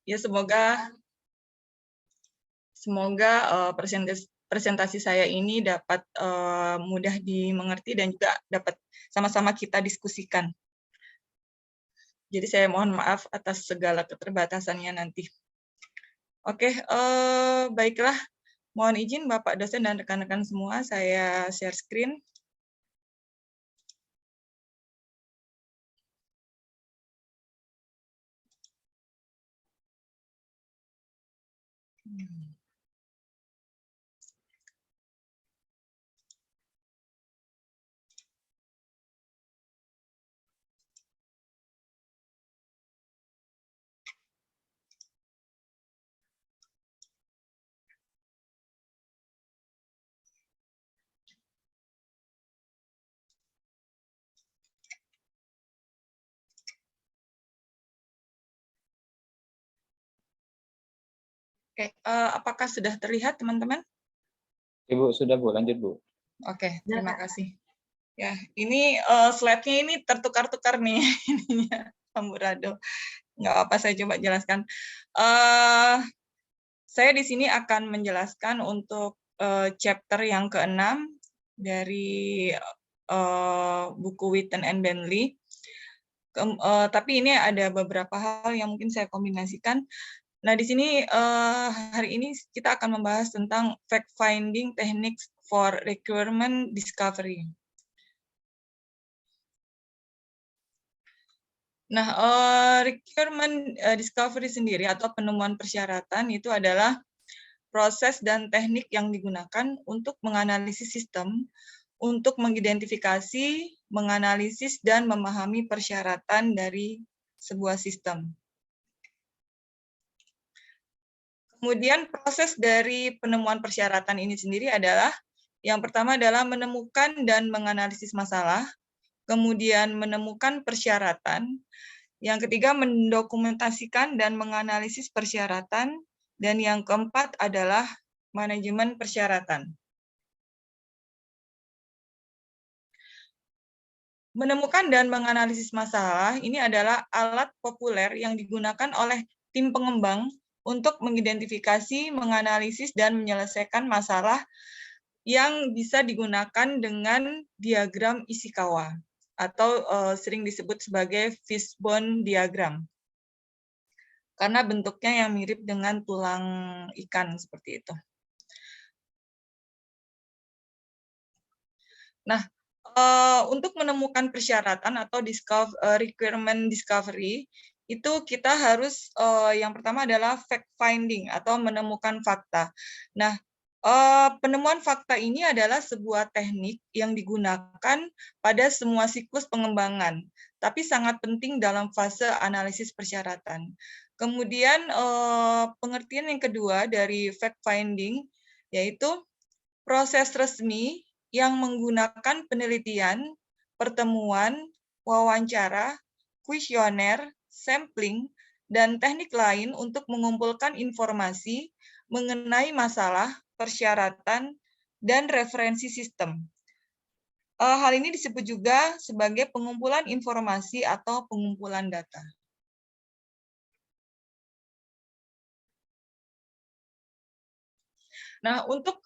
Ya semoga presentasi saya ini dapat mudah dimengerti dan juga dapat sama-sama kita diskusikan. Jadi saya mohon maaf atas segala keterbatasannya nanti. Oke, baiklah. Mohon izin Bapak dosen dan rekan-rekan semua, saya share screen. Oke, apakah sudah terlihat teman-teman? Ibu sudah Bu, lanjut Bu. Oke, terima kasih. Ya, ini slide-nya ini tertukar-tukar nih ininya, Amburado. Nggak apa, saya coba jelaskan. Saya di sini akan menjelaskan untuk chapter yang ke-6 dari buku Witten and Bentley. Tapi ini ada beberapa hal yang mungkin saya kombinasikan. Nah, di sini hari ini kita akan membahas tentang fact-finding techniques for requirement discovery. Nah, requirement discovery sendiri atau penemuan persyaratan itu adalah proses dan teknik yang digunakan untuk menganalisis sistem, untuk mengidentifikasi, menganalisis, dan memahami persyaratan dari sebuah sistem. Kemudian proses dari penemuan persyaratan ini sendiri adalah, yang pertama adalah menemukan dan menganalisis masalah, kemudian menemukan persyaratan, yang ketiga mendokumentasikan dan menganalisis persyaratan, dan yang keempat adalah manajemen persyaratan. Menemukan dan menganalisis masalah ini adalah alat populer yang digunakan oleh tim pengembang untuk mengidentifikasi, menganalisis, dan menyelesaikan masalah yang bisa digunakan dengan diagram Ishikawa atau sering disebut sebagai fishbone diagram. Karena bentuknya yang mirip dengan tulang ikan seperti itu. Nah, untuk menemukan persyaratan atau requirement discovery, itu kita harus yang pertama adalah fact finding atau menemukan fakta. Nah, penemuan fakta ini adalah sebuah teknik yang digunakan pada semua siklus pengembangan, tapi sangat penting dalam fase analisis persyaratan. Kemudian pengertian yang kedua dari fact finding yaitu proses resmi yang menggunakan penelitian, pertemuan, wawancara, kuesioner, sampling, dan teknik lain untuk mengumpulkan informasi mengenai masalah, persyaratan, dan referensi sistem. Hal ini disebut juga sebagai pengumpulan informasi atau pengumpulan data. Nah, untuk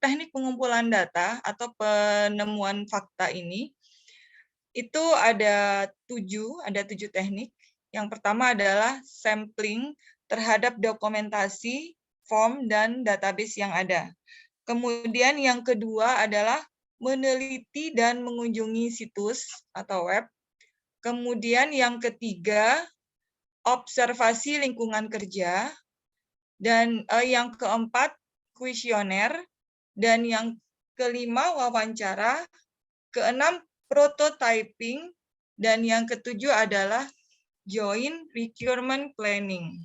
teknik pengumpulan data atau penemuan fakta ini, itu ada tujuh teknik. Yang pertama adalah sampling terhadap dokumentasi, form, dan database yang ada. Kemudian yang kedua adalah meneliti dan mengunjungi situs atau web. Kemudian yang ketiga, observasi lingkungan kerja. Dan yang keempat, kuesioner. Dan yang kelima, wawancara. Keenam, prototyping. Dan yang ketujuh adalah joint requirement planning.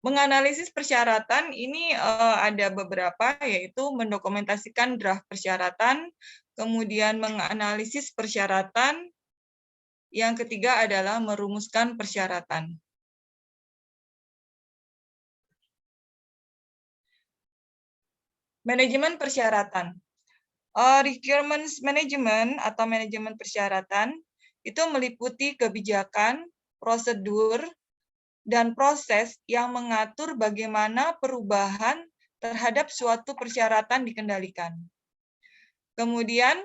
Menganalisis persyaratan ini ada beberapa, yaitu mendokumentasikan draft persyaratan, kemudian menganalisis persyaratan, yang ketiga adalah merumuskan persyaratan. Manajemen persyaratan. Requirements management atau manajemen persyaratan itu meliputi kebijakan, prosedur, dan proses yang mengatur bagaimana perubahan terhadap suatu persyaratan dikendalikan. Kemudian,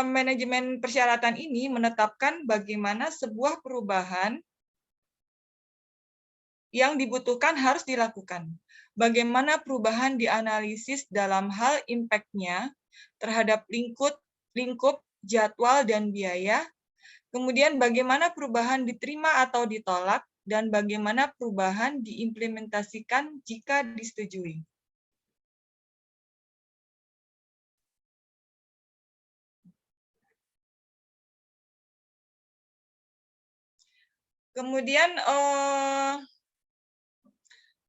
manajemen persyaratan ini menetapkan bagaimana sebuah perubahan yang dibutuhkan harus dilakukan. Bagaimana perubahan dianalisis dalam hal impact-nya terhadap lingkup, jadwal, dan biaya. Kemudian bagaimana perubahan diterima atau ditolak, dan bagaimana perubahan diimplementasikan jika disetujui. Kemudian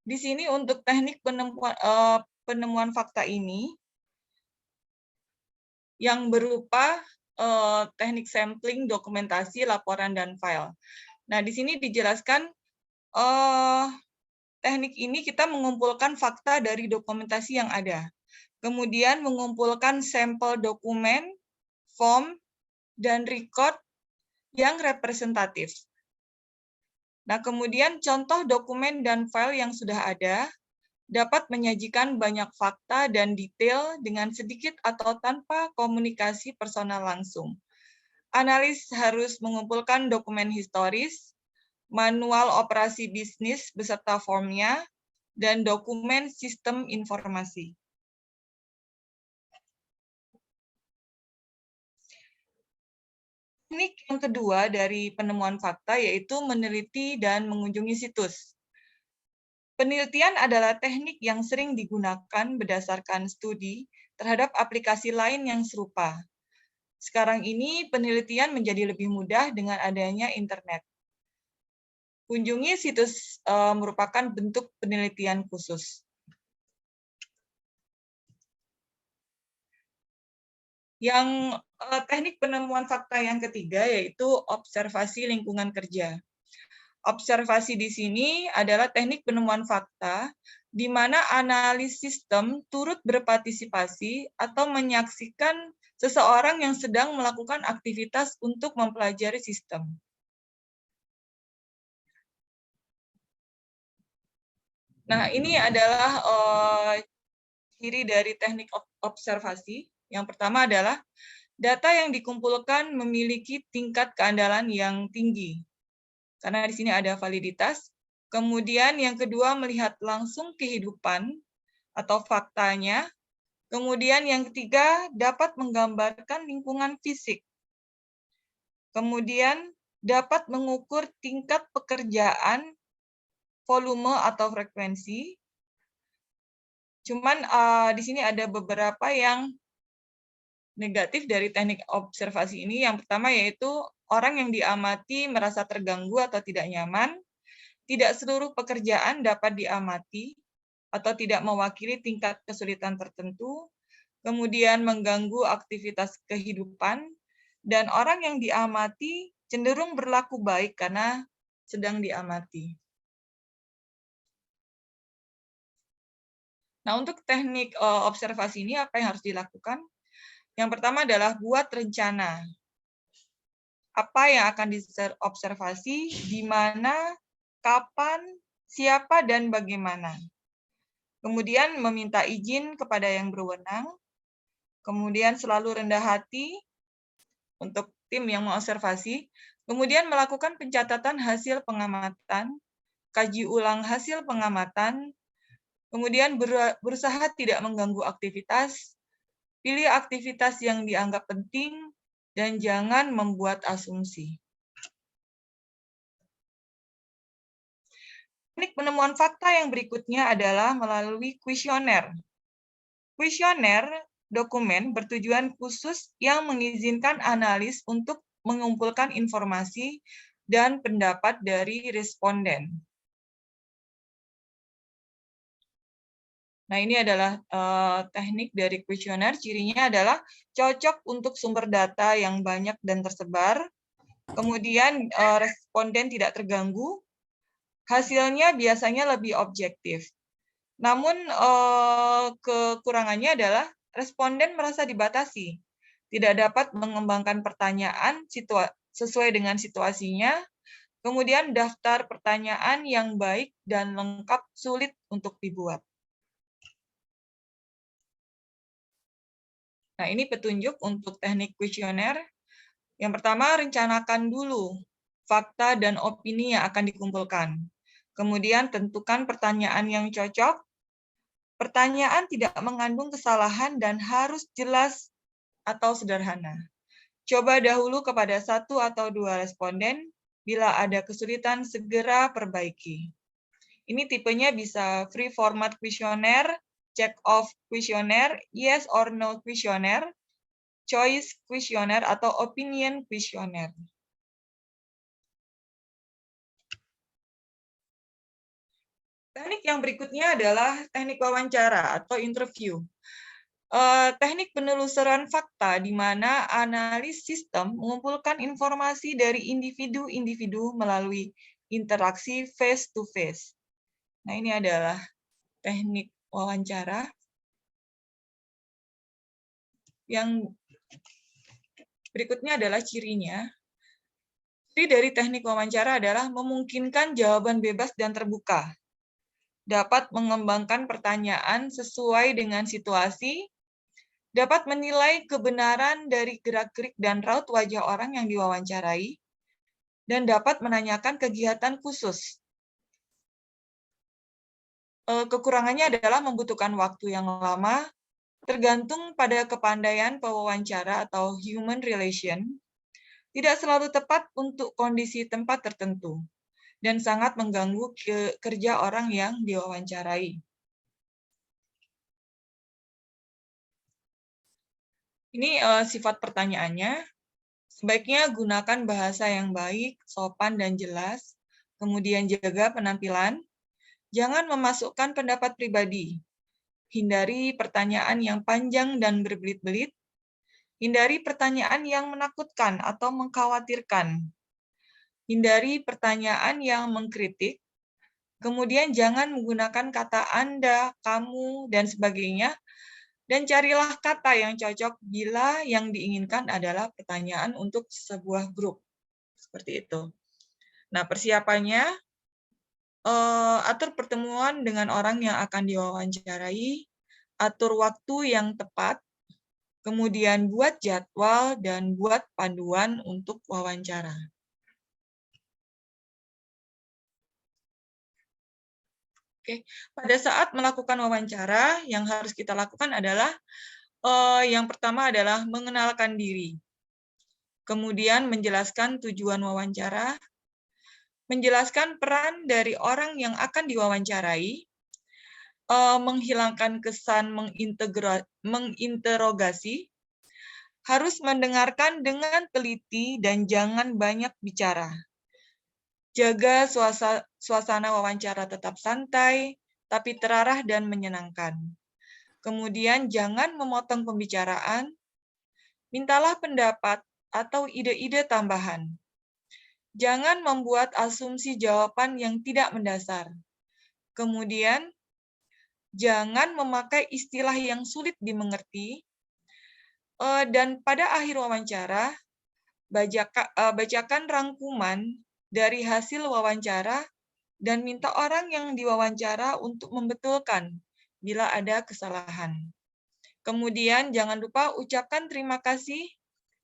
di sini untuk teknik penemuan fakta ini yang berupa teknik sampling, dokumentasi, laporan, dan file. Nah, di sini dijelaskan teknik ini kita mengumpulkan fakta dari dokumentasi yang ada. Kemudian mengumpulkan sampel dokumen, form, dan record yang representatif. Nah, kemudian contoh dokumen dan file yang sudah ada dapat menyajikan banyak fakta dan detail dengan sedikit atau tanpa komunikasi personal langsung. Analis harus mengumpulkan dokumen historis, manual operasi bisnis beserta formnya, dan dokumen sistem informasi. Teknik yang kedua dari penemuan fakta yaitu meneliti dan mengunjungi situs. Penelitian adalah teknik yang sering digunakan berdasarkan studi terhadap aplikasi lain yang serupa. Sekarang ini penelitian menjadi lebih mudah dengan adanya internet. Kunjungi situs merupakan bentuk penelitian khusus. Yang teknik penemuan fakta yang ketiga yaitu observasi lingkungan kerja. Observasi di sini adalah teknik penemuan fakta di mana analis sistem turut berpartisipasi atau menyaksikan seseorang yang sedang melakukan aktivitas untuk mempelajari sistem. Nah, ini adalah ciri dari teknik observasi. Yang pertama adalah data yang dikumpulkan memiliki tingkat keandalan yang tinggi, karena di sini ada validitas. Kemudian yang kedua, melihat langsung kehidupan atau faktanya. Kemudian yang ketiga, dapat menggambarkan lingkungan fisik. Kemudian dapat mengukur tingkat pekerjaan, volume atau frekuensi. Cuman di sini ada beberapa yang negatif dari teknik observasi ini. Yang pertama yaitu orang yang diamati merasa terganggu atau tidak nyaman. Tidak seluruh pekerjaan dapat diamati atau tidak mewakili tingkat kesulitan tertentu. Kemudian mengganggu aktivitas kehidupan. Dan orang yang diamati cenderung berlaku baik karena sedang diamati. Nah, untuk teknik observasi ini apa yang harus dilakukan? Yang pertama adalah buat rencana. Apa yang akan diobservasi, di mana, kapan, siapa, dan bagaimana. Kemudian meminta izin kepada yang berwenang. Kemudian selalu rendah hati untuk tim yang mengobservasi. Kemudian melakukan pencatatan hasil pengamatan, kaji ulang hasil pengamatan, kemudian berusaha tidak mengganggu aktivitas, pilih aktivitas yang dianggap penting, dan jangan membuat asumsi. Teknik penemuan fakta yang berikutnya adalah melalui kuesioner. Kuesioner dokumen bertujuan khusus yang mengizinkan analis untuk mengumpulkan informasi dan pendapat dari responden. Nah, ini adalah teknik dari kuesioner. Cirinya adalah cocok untuk sumber data yang banyak dan tersebar. Kemudian responden tidak terganggu. Hasilnya biasanya lebih objektif. Namun kekurangannya adalah responden merasa dibatasi, tidak dapat mengembangkan pertanyaan sesuai dengan situasinya, kemudian daftar pertanyaan yang baik dan lengkap sulit untuk dibuat. Nah, ini petunjuk untuk teknik kuesioner. Yang pertama, rencanakan dulu fakta dan opini yang akan dikumpulkan. Kemudian tentukan pertanyaan yang cocok. Pertanyaan tidak mengandung kesalahan dan harus jelas atau sederhana. Coba dahulu kepada 1 atau 2 responden. Bila ada kesulitan, segera perbaiki. Ini tipenya bisa free format kuesioner, check off kuesioner, yes or no kuesioner, choice kuesioner, atau opinion kuesioner. Teknik yang berikutnya adalah teknik wawancara atau interview. Teknik penelusuran fakta di mana analis sistem mengumpulkan informasi dari individu-individu melalui interaksi face-to-face. Nah, ini adalah teknik wawancara. Yang berikutnya adalah cirinya. Ciri dari teknik wawancara adalah memungkinkan jawaban bebas dan terbuka, dapat mengembangkan pertanyaan sesuai dengan situasi, dapat menilai kebenaran dari gerak-gerik dan raut wajah orang yang diwawancarai, dan dapat menanyakan kegiatan khusus. Kekurangannya adalah membutuhkan waktu yang lama, tergantung pada kepandaian pewawancara atau human relation, tidak selalu tepat untuk kondisi tempat tertentu, dan sangat mengganggu kerja orang yang diwawancarai. Ini sifat pertanyaannya. Sebaiknya gunakan bahasa yang baik, sopan, dan jelas. Kemudian jaga penampilan. Jangan memasukkan pendapat pribadi. Hindari pertanyaan yang panjang dan berbelit-belit. Hindari pertanyaan yang menakutkan atau mengkhawatirkan. Hindari pertanyaan yang mengkritik. Kemudian jangan menggunakan kata Anda, kamu, dan sebagainya. Dan carilah kata yang cocok bila yang diinginkan adalah pertanyaan untuk sebuah grup. Seperti itu. Nah, persiapannya, atur pertemuan dengan orang yang akan diwawancarai, atur waktu yang tepat, kemudian buat jadwal dan buat panduan untuk wawancara. Oke, pada saat melakukan wawancara, yang harus kita lakukan adalah yang pertama adalah mengenalkan diri, kemudian menjelaskan tujuan wawancara, menjelaskan peran dari orang yang akan diwawancarai, menghilangkan kesan menginterogasi, harus mendengarkan dengan teliti dan jangan banyak bicara. Jaga suasana wawancara tetap santai, tapi terarah dan menyenangkan. Kemudian jangan memotong pembicaraan, mintalah pendapat atau ide-ide tambahan. Jangan membuat asumsi jawaban yang tidak mendasar. Kemudian, jangan memakai istilah yang sulit dimengerti. Dan pada akhir wawancara, bacakan rangkuman dari hasil wawancara dan minta orang yang diwawancara untuk membetulkan bila ada kesalahan. Kemudian jangan lupa ucapkan terima kasih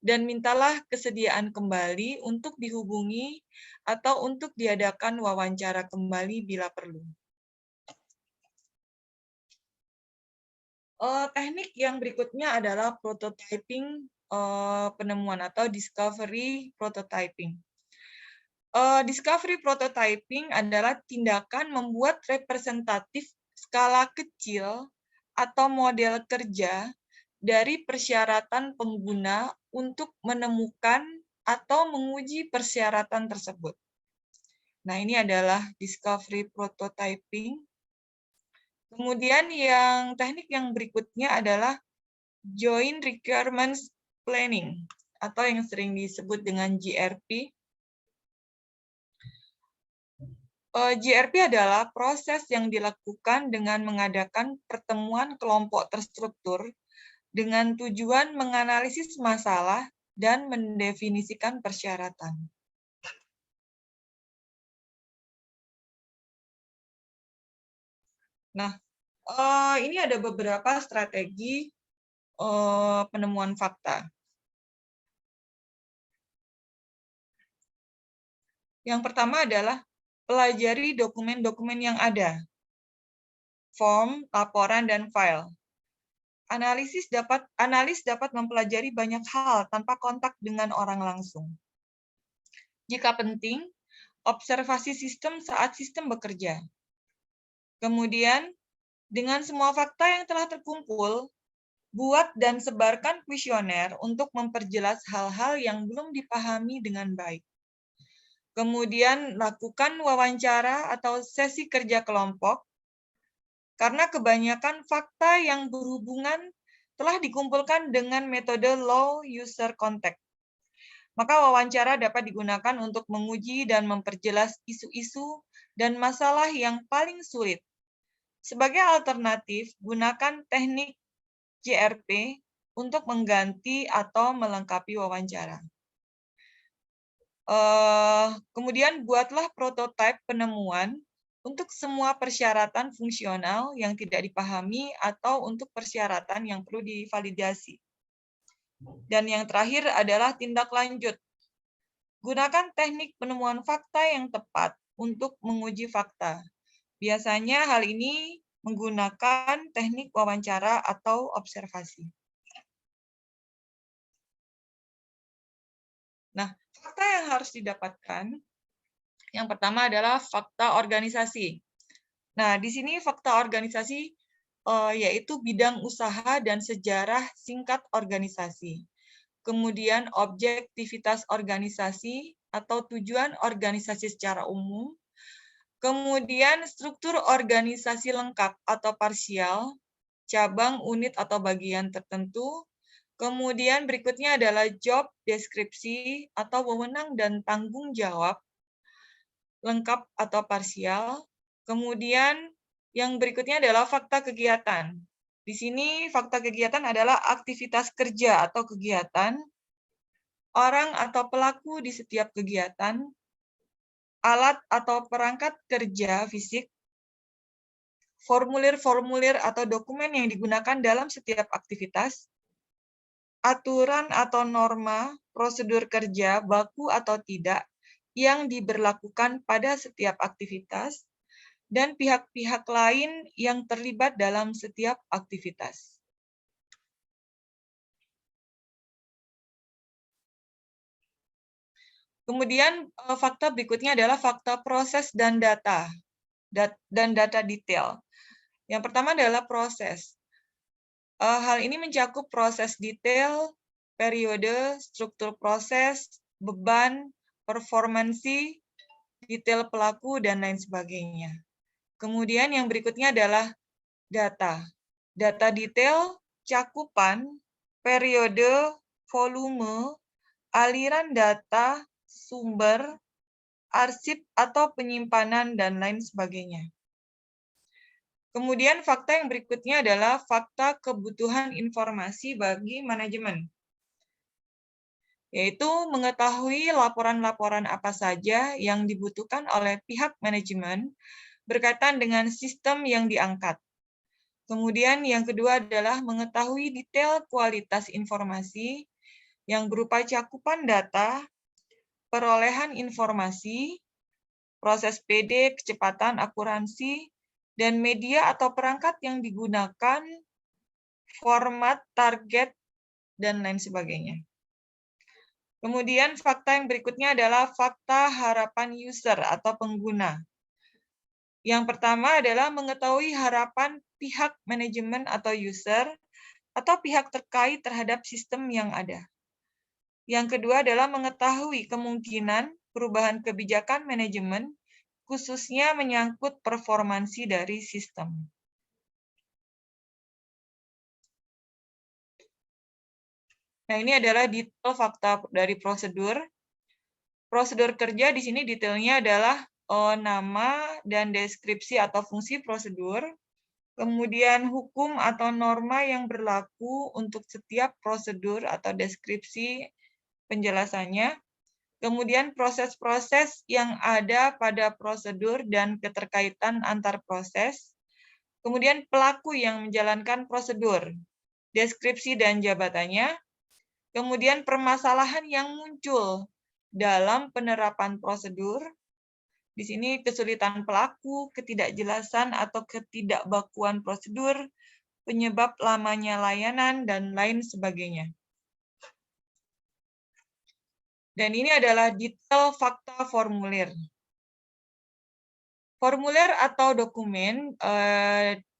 dan mintalah kesediaan kembali untuk dihubungi atau untuk diadakan wawancara kembali bila perlu. Teknik yang berikutnya adalah prototyping penemuan atau discovery prototyping. Discovery prototyping adalah tindakan membuat representatif skala kecil atau model kerja dari persyaratan pengguna untuk menemukan atau menguji persyaratan tersebut. Nah, ini adalah discovery prototyping. Kemudian teknik yang berikutnya adalah joint requirements planning atau yang sering disebut dengan JRP. JRP adalah proses yang dilakukan dengan mengadakan pertemuan kelompok terstruktur dengan tujuan menganalisis masalah dan mendefinisikan persyaratan. Nah, ini ada beberapa strategi penemuan fakta. Yang pertama adalah pelajari dokumen-dokumen yang ada, form, laporan, dan file. Analis dapat mempelajari banyak hal tanpa kontak dengan orang langsung. Jika penting, observasi sistem saat sistem bekerja. Kemudian, dengan semua fakta yang telah terkumpul, buat dan sebarkan kuesioner untuk memperjelas hal-hal yang belum dipahami dengan baik. Kemudian, lakukan wawancara atau sesi kerja kelompok, karena kebanyakan fakta yang berhubungan telah dikumpulkan dengan metode low user contact. Maka wawancara dapat digunakan untuk menguji dan memperjelas isu-isu dan masalah yang paling sulit. Sebagai alternatif, gunakan teknik JRP untuk mengganti atau melengkapi wawancara. Kemudian buatlah prototipe penemuan untuk semua persyaratan fungsional yang tidak dipahami atau untuk persyaratan yang perlu divalidasi. Dan yang terakhir adalah tindak lanjut. Gunakan teknik penemuan fakta yang tepat untuk menguji fakta. Biasanya hal ini menggunakan teknik wawancara atau observasi. Nah, fakta yang harus didapatkan, yang pertama adalah fakta organisasi. Nah, di sini fakta organisasi yaitu bidang usaha dan sejarah singkat organisasi. Kemudian objektivitas organisasi atau tujuan organisasi secara umum. Kemudian struktur organisasi lengkap atau parsial, cabang, unit, atau bagian tertentu. Kemudian berikutnya adalah job deskripsi atau wewenang dan tanggung jawab, lengkap atau parsial. Kemudian yang berikutnya adalah fakta kegiatan. Di sini fakta kegiatan adalah aktivitas kerja atau kegiatan, orang atau pelaku di setiap kegiatan, alat atau perangkat kerja fisik, formulir-formulir atau dokumen yang digunakan dalam setiap aktivitas, aturan atau norma, prosedur kerja, baku atau tidak, yang diberlakukan pada setiap aktivitas, dan pihak-pihak lain yang terlibat dalam setiap aktivitas. Kemudian fakta berikutnya adalah fakta proses dan data detail. Yang pertama adalah proses. Hal ini mencakup proses detail, periode, struktur proses, beban, performansi, detail pelaku, dan lain sebagainya. Kemudian yang berikutnya adalah data. Data detail, cakupan, periode, volume, aliran data, sumber, arsip atau penyimpanan, dan lain sebagainya. Kemudian fakta yang berikutnya adalah fakta kebutuhan informasi bagi manajemen, yaitu mengetahui laporan-laporan apa saja yang dibutuhkan oleh pihak manajemen berkaitan dengan sistem yang diangkat. Kemudian yang kedua adalah mengetahui detail kualitas informasi yang berupa cakupan data, perolehan informasi, proses PD, kecepatan, akuransi, dan media atau perangkat yang digunakan, format, target, dan lain sebagainya. Kemudian fakta yang berikutnya adalah fakta harapan user atau pengguna. Yang pertama adalah mengetahui harapan pihak manajemen atau user atau pihak terkait terhadap sistem yang ada. Yang kedua adalah mengetahui kemungkinan perubahan kebijakan manajemen, khususnya menyangkut performansi dari sistem. Nah, ini adalah detail fakta dari prosedur. Prosedur kerja di sini detailnya adalah nama dan deskripsi atau fungsi prosedur, kemudian hukum atau norma yang berlaku untuk setiap prosedur atau deskripsi penjelasannya, kemudian proses-proses yang ada pada prosedur dan keterkaitan antar proses, kemudian pelaku yang menjalankan prosedur, deskripsi dan jabatannya, kemudian permasalahan yang muncul dalam penerapan prosedur. Di sini kesulitan pelaku, ketidakjelasan atau ketidakbakuan prosedur, penyebab lamanya layanan, dan lain sebagainya. Dan ini adalah detail fakta formulir. Formulir atau dokumen,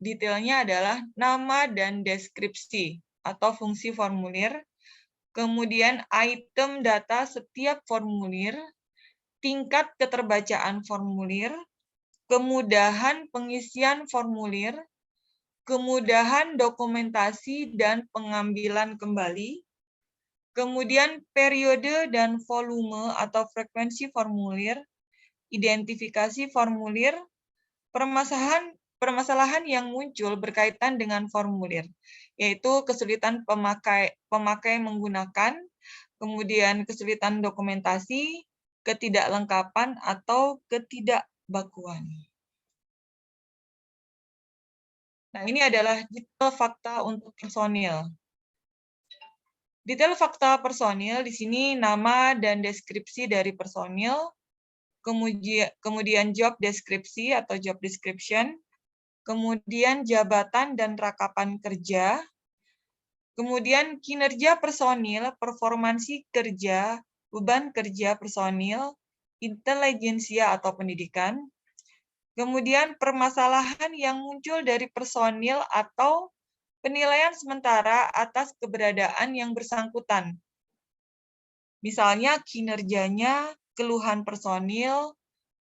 detailnya adalah nama dan deskripsi atau fungsi formulir, kemudian item data setiap formulir, tingkat keterbacaan formulir, kemudahan pengisian formulir, kemudahan dokumentasi dan pengambilan kembali, kemudian periode dan volume atau frekuensi formulir, identifikasi formulir, permasalahan yang muncul berkaitan dengan formulir, yaitu kesulitan pemakai menggunakan, kemudian kesulitan dokumentasi, ketidaklengkapan atau ketidakbakuan. Nah, ini adalah detail fakta untuk personil. Detail fakta personil di sini nama dan deskripsi dari personil, kemudian job deskripsi atau job description, kemudian jabatan dan rakapan kerja, kemudian kinerja personil, performansi kerja, beban kerja personil, intelijensia atau pendidikan, kemudian permasalahan yang muncul dari personil atau penilaian sementara atas keberadaan yang bersangkutan. Misalnya kinerjanya, keluhan personil,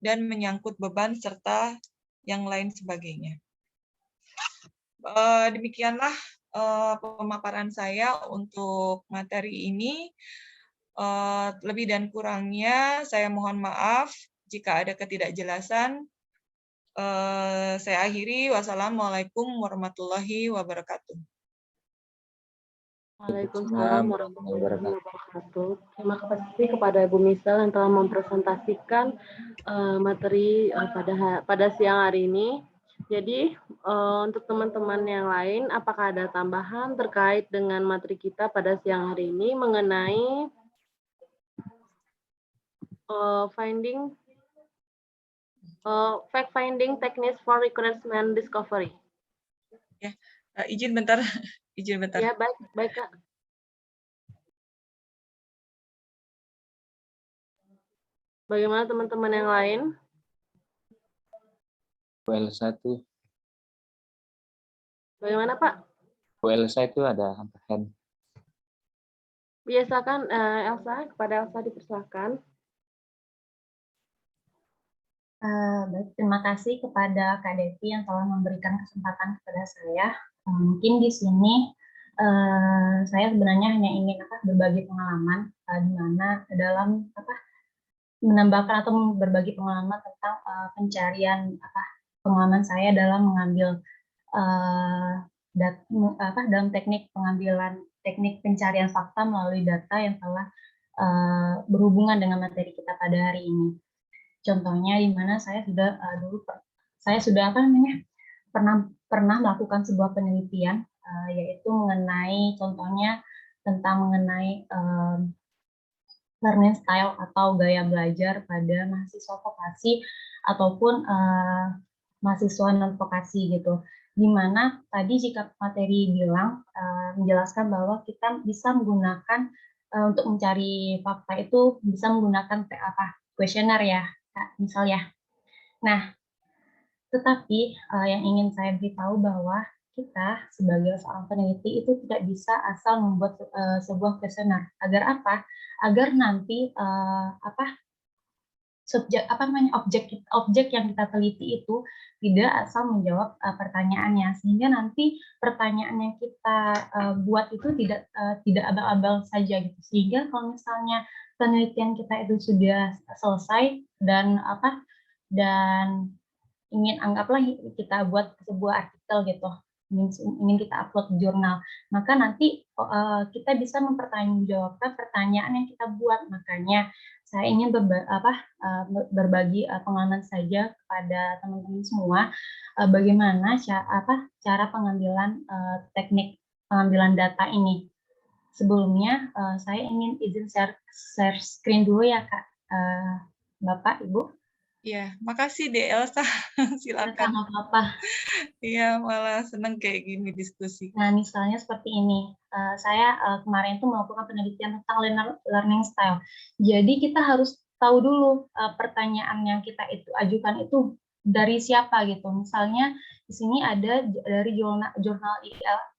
dan menyangkut beban serta yang lain sebagainya. Demikianlah pemaparan saya untuk materi ini. Lebih dan kurangnya saya mohon maaf jika ada ketidakjelasan. Saya akhiri. Wassalamualaikum warahmatullahi wabarakatuh. Waalaikumsalam warahmatullahi wabarakatuh. Terima kasih kepada Ibu Misal yang telah mempresentasikan materi pada siang hari ini. Jadi untuk teman-teman yang lain, apakah ada tambahan terkait dengan materi kita pada siang hari ini mengenai fact-finding techniques for recruitment discovery? Ya, izin bentar. Izin bentar. Ya, baik Kak. Bagaimana teman-teman yang lain? Bu Elsa itu. Bagaimana Pak? Bu Elsa itu ada angka hand. Biasakan Elsa, kepada Elsa dipersilakan. Baik, terima kasih kepada Kak Devi yang telah memberikan kesempatan kepada saya. Mungkin di sini saya sebenarnya hanya ingin berbagi pengalaman di mana dalam menambahkan atau berbagi pengalaman tentang pencarian pengalaman saya dalam mengambil dalam teknik pencarian fakta melalui data yang telah berhubungan dengan materi kita pada hari ini. Contohnya di mana saya sudah pernah melakukan sebuah penelitian yaitu mengenai learning style atau gaya belajar pada mahasiswa vokasi ataupun mahasiswa non vokasi gitu. Di mana tadi jika materi bilang menjelaskan bahwa kita bisa menggunakan untuk mencari fakta itu bisa menggunakan kuesioner ya. Misal ya. Nah, tetapi yang ingin saya beritahu bahwa kita sebagai seorang peneliti itu tidak bisa asal membuat sebuah kuesioner. Agar apa? Agar nanti objek yang kita teliti itu tidak asal menjawab pertanyaannya, sehingga nanti pertanyaan yang kita buat itu tidak abal-abal saja gitu. Sehingga kalau misalnya penelitian kita itu sudah selesai dan dan ingin anggaplah kita buat sebuah artikel gitu, ingin kita upload di jurnal, maka nanti kita bisa mempertanggungjawabkan pertanyaan yang kita buat. Makanya saya ingin berbagi pengalaman saja kepada teman-teman semua bagaimana cara pengambilan teknik pengambilan data ini. Sebelumnya saya ingin izin share screen dulu ya Kak, Bapak, Ibu. Ya, makasih deh Elsa. Silakan. Nggak apa-apa. Iya, malah seneng kayak gini diskusi. Nah, misalnya seperti ini. Saya kemarin itu melakukan penelitian tentang learning style. Jadi kita harus tahu dulu pertanyaan yang kita ajukan itu dari siapa gitu. Misalnya di sini ada dari jurnal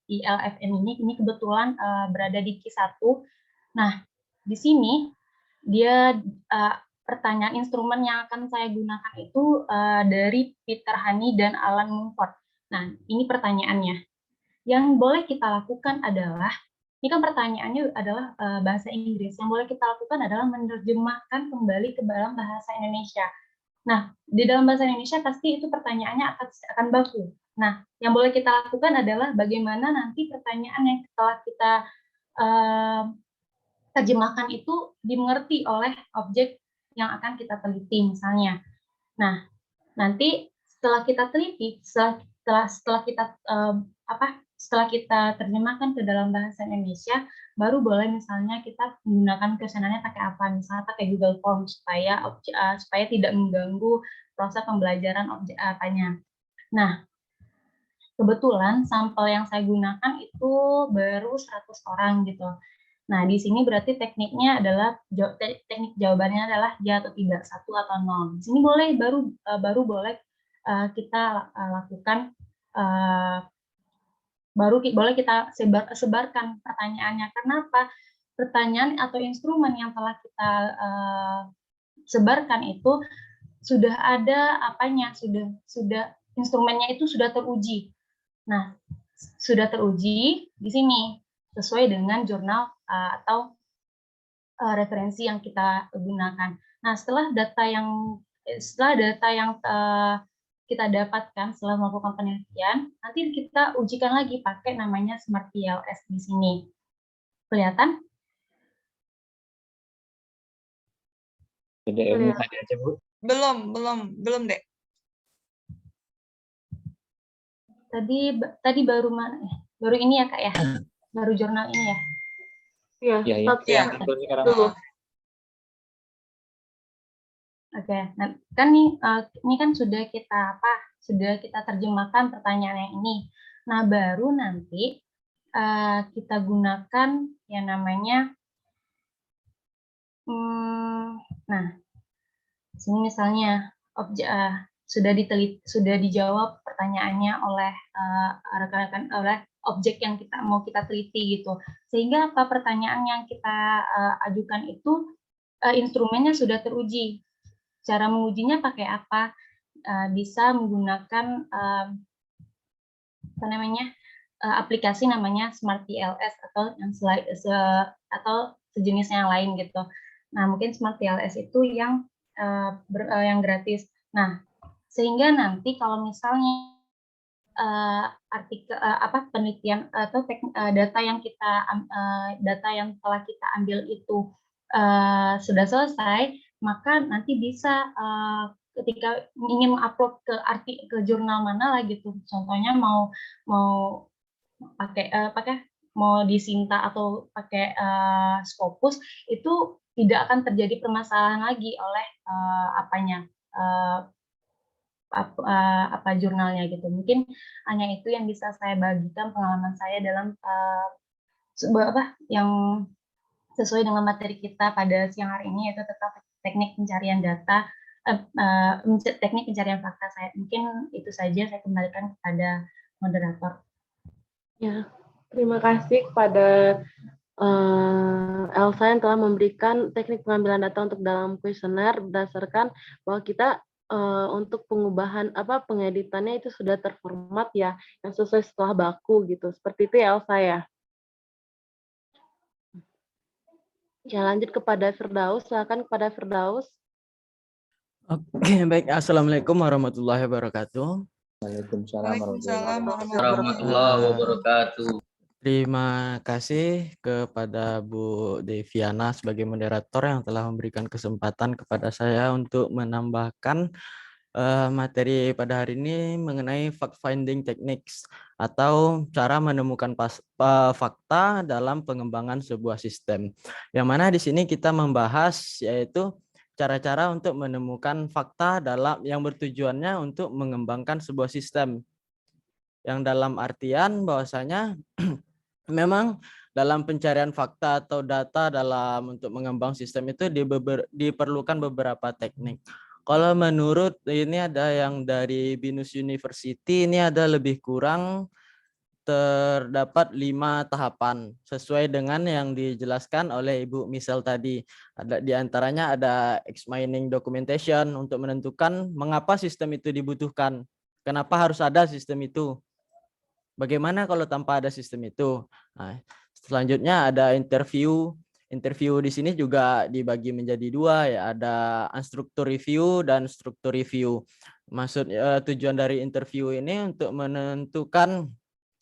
ILFM ini kebetulan berada di Q1. Nah, di sini dia pertanyaan instrumen yang akan saya gunakan itu dari Peter Honey dan Alan Mumford. Nah, ini pertanyaannya. Yang boleh kita lakukan adalah, ini kan pertanyaannya adalah bahasa Inggris, yang boleh kita lakukan adalah menerjemahkan kembali ke dalam bahasa Indonesia. Nah, di dalam bahasa Indonesia pasti itu pertanyaannya akan baku. Nah, yang boleh kita lakukan adalah bagaimana nanti pertanyaan yang setelah kita terjemahkan itu dimengerti oleh objek yang akan kita teliti misalnya. Nah, nanti setelah kita teliti, setelah kita terjemahkan ke dalam bahasa Indonesia, baru boleh misalnya kita menggunakan questionnaire pakai apa, misalnya pakai Google Form supaya tidak mengganggu proses pembelajaran objek apanya. Nah, kebetulan sampel yang saya gunakan itu baru 100 orang gitu. Nah, di sini berarti tekniknya adalah teknik jawabannya adalah ya atau tidak, 1 atau 0. Di sini baru boleh kita lakukan boleh kita sebarkan pertanyaannya. Kenapa? Pertanyaan atau instrumen yang telah kita sebarkan itu sudah ada sudah instrumennya itu sudah teruji. Nah, sudah teruji di sini sesuai dengan jurnal atau referensi yang kita gunakan. Nah, setelah data yang kita dapatkan setelah melakukan penelitian, nanti kita ujikan lagi pakai namanya Smart TLS di sini. Kelihatan? PDM ada aja, Bu. Belum, Dek. Tadi baru mana? Baru ini ya, Kak ya? Baru jurnal ini ya? Iya, Ya, stop ya. betul sekarang. Dulu. Oke, nah, kan ini kan sudah kita terjemahkan pertanyaan yang ini. Nah, baru nanti kita gunakan yang namanya, nah, sini misalnya sudah dijawab pertanyaannya oleh rekan-rekan oleh objek yang mau kita teliti gitu. Sehingga apa pertanyaan yang kita ajukan itu instrumennya sudah teruji. Cara mengujinya pakai apa? Bisa menggunakan aplikasi namanya Smart TLS atau sejenis yang lain gitu. Nah, mungkin Smart TLS itu yang gratis. Nah, sehingga nanti kalau misalnya penelitian atau data yang telah kita ambil itu sudah selesai, maka nanti bisa ketika ingin mengupload ke jurnal mana lah gitu, contohnya mau pakai mau disinta atau pakai Scopus, itu tidak akan terjadi permasalahan lagi oleh jurnalnya gitu. Mungkin hanya itu yang bisa saya bagikan pengalaman saya dalam yang sesuai dengan materi kita pada siang hari ini, yaitu tentang teknik pencarian data, teknik pencarian fakta saya. Mungkin itu saja, saya kembalikan kepada moderator. Ya, terima kasih kepada Elsa yang telah memberikan teknik pengambilan data untuk dalam kuesioner berdasarkan bahwa kita untuk pengeditannya itu sudah terformat ya, yang sesuai setelah baku gitu. Seperti itu ya Elsa ya. Ya, lanjut kepada Firdaus, silakan kepada Firdaus. Oke, baik. Assalamualaikum warahmatullahi wabarakatuh. Waalaikumsalam Waalaikumsalam Warahmatullahi wabarakatuh. Terima kasih kepada Bu Deviana sebagai moderator yang telah memberikan kesempatan kepada saya untuk menambahkan materi pada hari ini mengenai fact finding techniques atau cara menemukan fakta dalam pengembangan sebuah sistem. Yang mana di sini kita membahas yaitu cara-cara untuk menemukan fakta dalam yang bertujuannya untuk mengembangkan sebuah sistem. Yang dalam artian bahwasanya memang dalam pencarian fakta atau data dalam untuk mengembang sistem itu diperlukan beberapa teknik. Kalau menurut ini ada yang dari Binus University, ini ada lebih kurang terdapat 5 tahapan sesuai dengan yang dijelaskan oleh Ibu Misel tadi. Ada di antaranya ada X-mining documentation untuk menentukan mengapa sistem itu dibutuhkan. Kenapa harus ada sistem itu? Bagaimana kalau tanpa ada sistem itu? Nah, selanjutnya ada interview. Interview di sini juga dibagi menjadi 2 ya, ada unstructured review dan structured review. Tujuan dari interview ini untuk menentukan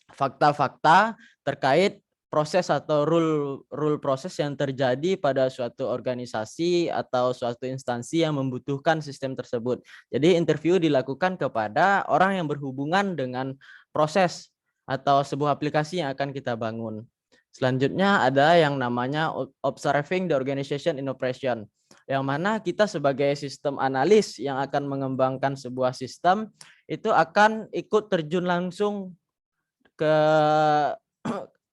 fakta-fakta terkait proses atau rule proses yang terjadi pada suatu organisasi atau suatu instansi yang membutuhkan sistem tersebut. Jadi interview dilakukan kepada orang yang berhubungan dengan proses atau sebuah aplikasi yang akan kita bangun. Selanjutnya ada yang namanya observing the organization in operation, yang mana kita sebagai sistem analis yang akan mengembangkan sebuah sistem itu akan ikut terjun langsung ke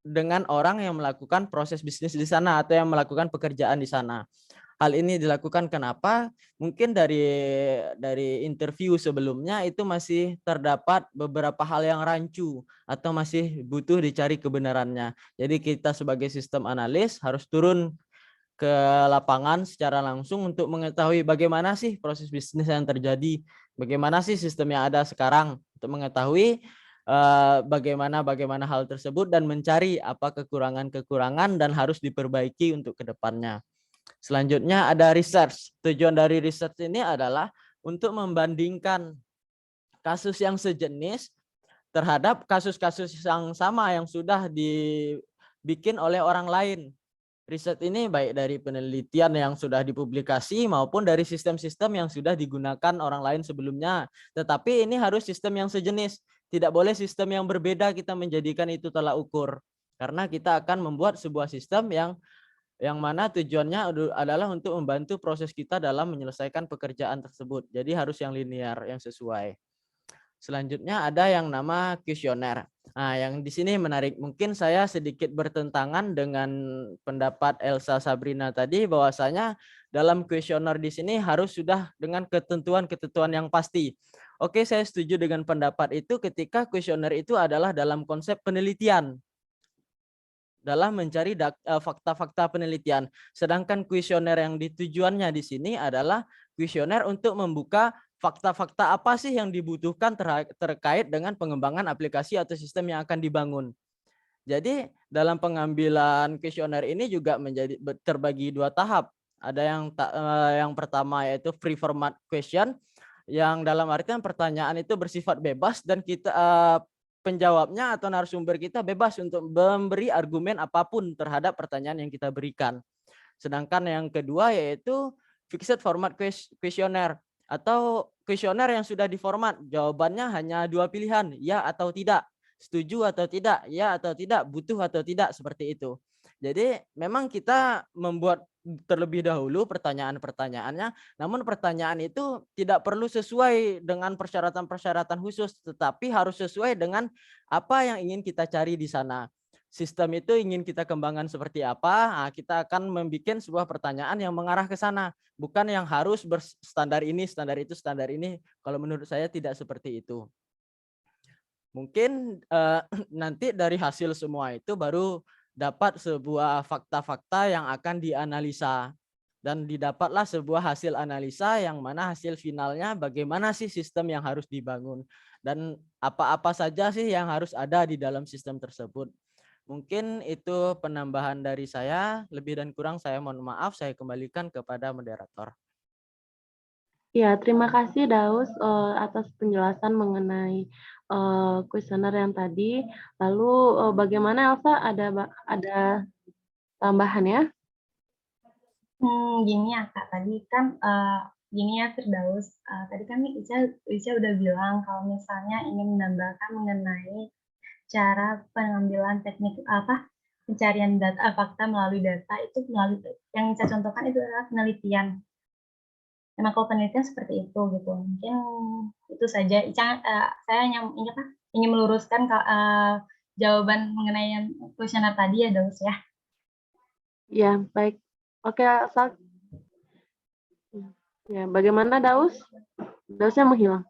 dengan orang yang melakukan proses bisnis di sana atau yang melakukan pekerjaan di sana. Hal ini dilakukan kenapa? Mungkin dari interview sebelumnya itu masih terdapat beberapa hal yang rancu atau masih butuh dicari kebenarannya. Jadi kita sebagai sistem analis harus turun ke lapangan secara langsung untuk mengetahui bagaimana sih proses bisnis yang terjadi, bagaimana sih sistem yang ada sekarang, untuk mengetahui bagaimana hal tersebut dan mencari apa kekurangan-kekurangan dan harus diperbaiki untuk kedepannya. Selanjutnya ada research. Tujuan dari research ini adalah untuk membandingkan kasus yang sejenis terhadap kasus-kasus yang sama yang sudah dibikin oleh orang lain. Riset ini baik dari penelitian yang sudah dipublikasi maupun dari sistem-sistem yang sudah digunakan orang lain sebelumnya. Tetapi ini harus sistem yang sejenis. Tidak boleh sistem yang berbeda kita menjadikan itu tolak ukur. Karena kita akan membuat sebuah sistem yang mana tujuannya adalah untuk membantu proses kita dalam menyelesaikan pekerjaan tersebut. Jadi harus yang linear, yang sesuai. Selanjutnya ada yang nama kuesioner. Nah, yang di sini menarik. Mungkin saya sedikit bertentangan dengan pendapat Elsa Sabrina tadi bahwasanya dalam kuesioner di sini harus sudah dengan ketentuan-ketentuan yang pasti. Oke, saya setuju dengan pendapat itu ketika kuesioner itu adalah dalam konsep penelitian, dalam mencari fakta-fakta penelitian. Sedangkan kuesioner yang ditujuannya di sini adalah kuesioner untuk membuka fakta-fakta apa sih yang dibutuhkan terkait dengan pengembangan aplikasi atau sistem yang akan dibangun. Jadi dalam pengambilan kuesioner ini juga menjadi terbagi 2 tahap. Ada yang pertama yaitu free format question, yang dalam artian pertanyaan itu bersifat bebas dan kita penjawabnya atau narasumber kita bebas untuk memberi argumen apapun terhadap pertanyaan yang kita berikan. Sedangkan yang kedua yaitu fixed format questionnaire atau kuesioner yang sudah diformat. Jawabannya hanya 2 pilihan, ya atau tidak, setuju atau tidak, ya atau tidak, butuh atau tidak, seperti itu. Jadi memang kita membuat terlebih dahulu pertanyaan-pertanyaannya, namun pertanyaan itu tidak perlu sesuai dengan persyaratan-persyaratan khusus, tetapi harus sesuai dengan apa yang ingin kita cari di sana. Sistem itu ingin kita kembangkan seperti apa, kita akan membuat sebuah pertanyaan yang mengarah ke sana, bukan yang harus berstandar ini, standar itu, standar ini. Kalau menurut saya tidak seperti itu. Mungkin nanti dari hasil semua itu baru dapat sebuah fakta-fakta yang akan dianalisa dan didapatlah sebuah hasil analisa yang mana hasil finalnya bagaimana sih sistem yang harus dibangun dan apa-apa saja sih yang harus ada di dalam sistem tersebut. Mungkin itu penambahan dari saya, lebih dan kurang saya mohon maaf, saya kembalikan kepada moderator. Ya, terima kasih Daus atas penjelasan mengenai kuesioner yang tadi. Lalu bagaimana Elsa? Ada tambahan ya? Gini ya Kak, tadi kan gini ya Firdaus, tadi kan Ica udah bilang kalau misalnya ingin menambahkan mengenai cara pengambilan teknik pencarian data fakta melalui data itu melalui yang Ica contohkan itu adalah penelitian. Memang kalau penelitian seperti itu gitu. Mungkin itu saja. Saya ingin meluruskan jawaban mengenai yang kuesioner tadi ya Daus ya. Ya, baik. Oke, Elsa. Ya, bagaimana Daus? Dausnya menghilang.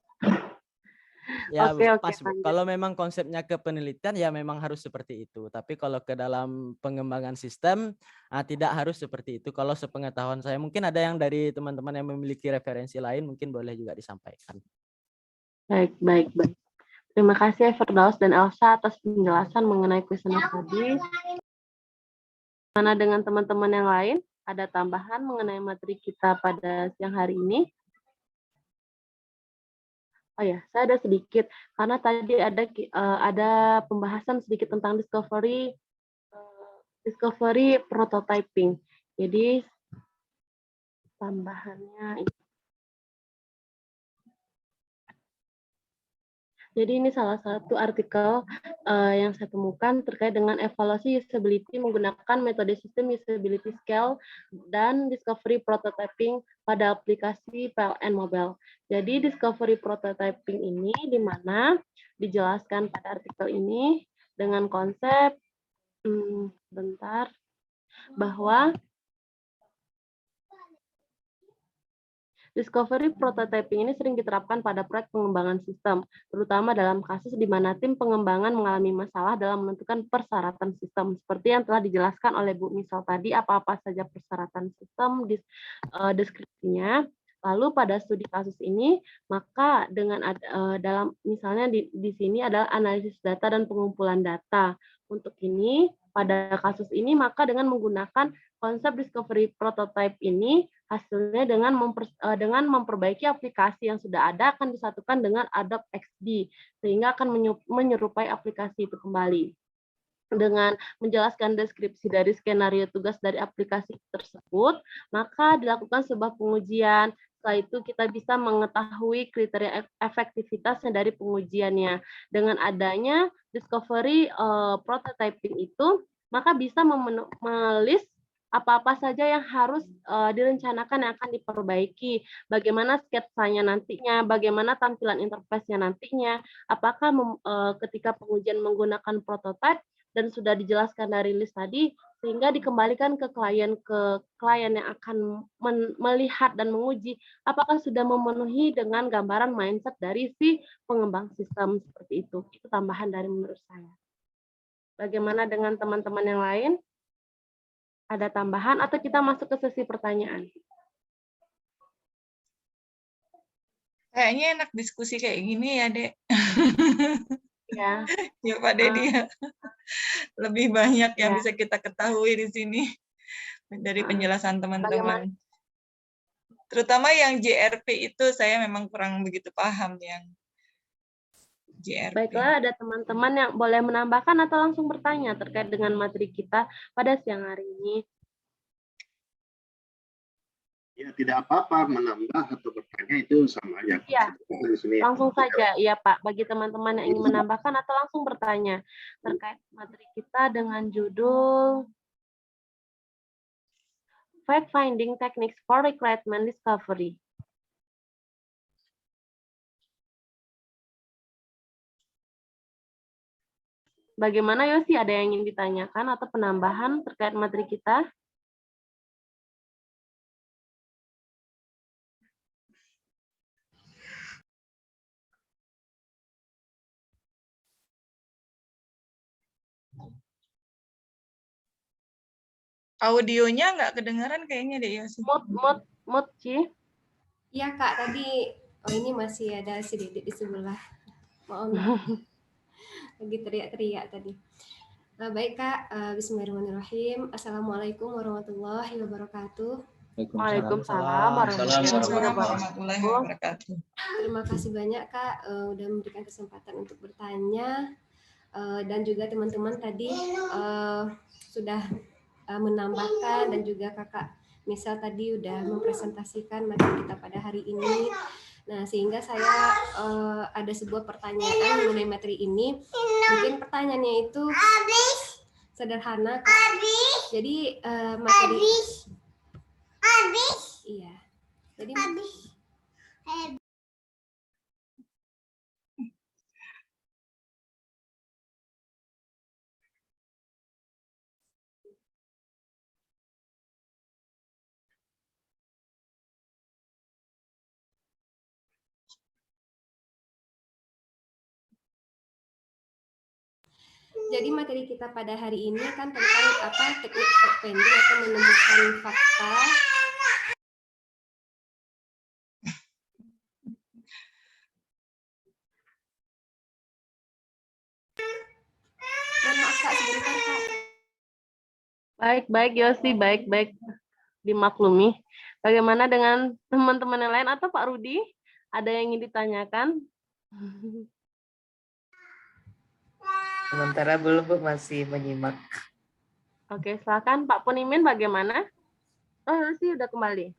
Ya, Oke, pas Bu. lanjut. Kalau memang konsepnya ke penelitian ya memang harus seperti itu. Tapi kalau ke dalam pengembangan sistem tidak harus seperti itu. Kalau sepengetahuan saya mungkin ada yang dari teman-teman yang memiliki referensi lain mungkin boleh juga disampaikan. Baik. Terima kasih Firdaus dan Elsa atas penjelasan mengenai kuesioner tadi. Mana dengan teman-teman yang lain? Ada tambahan mengenai materi kita pada siang hari ini? Oh ya, saya ada sedikit karena tadi ada pembahasan sedikit tentang discovery prototyping. Jadi tambahannya Jadi ini salah satu artikel yang saya temukan terkait dengan evaluasi usability menggunakan metode sistem usability scale dan discovery prototyping pada aplikasi PLN mobile. Jadi discovery prototyping ini di mana dijelaskan pada artikel ini dengan konsep bahwa discovery prototyping ini sering diterapkan pada proyek pengembangan sistem, terutama dalam kasus di mana tim pengembangan mengalami masalah dalam menentukan persyaratan sistem. Seperti yang telah dijelaskan oleh Bu Misal tadi, apa-apa saja persyaratan sistem, deskripsinya. Lalu pada studi kasus ini, maka dengan dalam misalnya di sini adalah analisis data dan pengumpulan data. Untuk ini, pada kasus ini, maka dengan menggunakan konsep discovery prototype ini, hasilnya dengan memperbaiki aplikasi yang sudah ada akan disatukan dengan Adobe XD sehingga akan menyerupai aplikasi itu kembali. Dengan menjelaskan deskripsi dari skenario tugas dari aplikasi tersebut, maka dilakukan sebuah pengujian. Setelah itu kita bisa mengetahui kriteria efektivitasnya dari pengujiannya. Dengan adanya discovery prototyping itu, maka bisa melist apa-apa saja yang harus direncanakan yang akan diperbaiki, bagaimana sketsanya nantinya, bagaimana tampilan interface-nya nantinya, apakah ketika pengujian menggunakan prototype dan sudah dijelaskan dari list tadi, sehingga dikembalikan ke klien yang akan melihat dan menguji apakah sudah memenuhi dengan gambaran mindset dari si pengembang sistem seperti itu. Itu tambahan dari menurut saya. Bagaimana dengan teman-teman yang lain? Ada tambahan atau kita masuk ke sesi pertanyaan? Kayaknya enak diskusi kayak gini ya, Dek. Ya. Ya, Pak Dedi. Lebih banyak yang Ya. bisa kita ketahui di sini dari penjelasan teman-teman. Terutama yang JRP itu saya memang kurang begitu paham yang JRP. Baiklah, ada teman-teman yang boleh menambahkan atau langsung bertanya terkait dengan materi kita pada siang hari ini. Ya, tidak apa-apa menambah atau bertanya, itu sama aja. Ya, langsung saja. Ya, Pak. Bagi teman-teman yang ingin menambahkan atau langsung bertanya terkait materi kita dengan judul Fact Finding Techniques for Recruitment Discovery. Bagaimana Yosi? Ada yang ingin ditanyakan atau penambahan terkait materi kita? Audionya nggak kedengaran kayaknya deh ya. Mut, Ci. Iya Kak, tadi ini masih ada si Dedek di sebelah. Mohon lagi teriak-teriak tadi. Baik Kak, bismillahirrahmanirrahim. Assalamualaikum warahmatullahi wabarakatuh. Waalaikumsalam warahmatullahi Waalaikumsalam wabarakatuh. warahmatullahi wabarakatuh. Terima kasih banyak Kak udah memberikan kesempatan untuk bertanya. Dan juga teman-teman tadi sudah menambahkan, dan juga Kakak Misal tadi udah mempresentasikan materi kita pada hari ini. Nah, sehingga saya ada sebuah pertanyaan mengenai materi ini. Mungkin pertanyaannya itu sederhana, Kak. Jadi materi iya. Jadi Jadi materi kita pada hari ini kan tentang teknik fact finding atau menemukan fakta. Mohon maaf Kak, sebentar Kak. Baik Yosi, baik dimaklumi. Bagaimana dengan teman-teman yang lain atau Pak Rudi? Ada yang ingin ditanyakan? Sementara belum, Bu, masih menyimak. Oke, silakan Pak Ponimin bagaimana? Oh, sih udah kembali.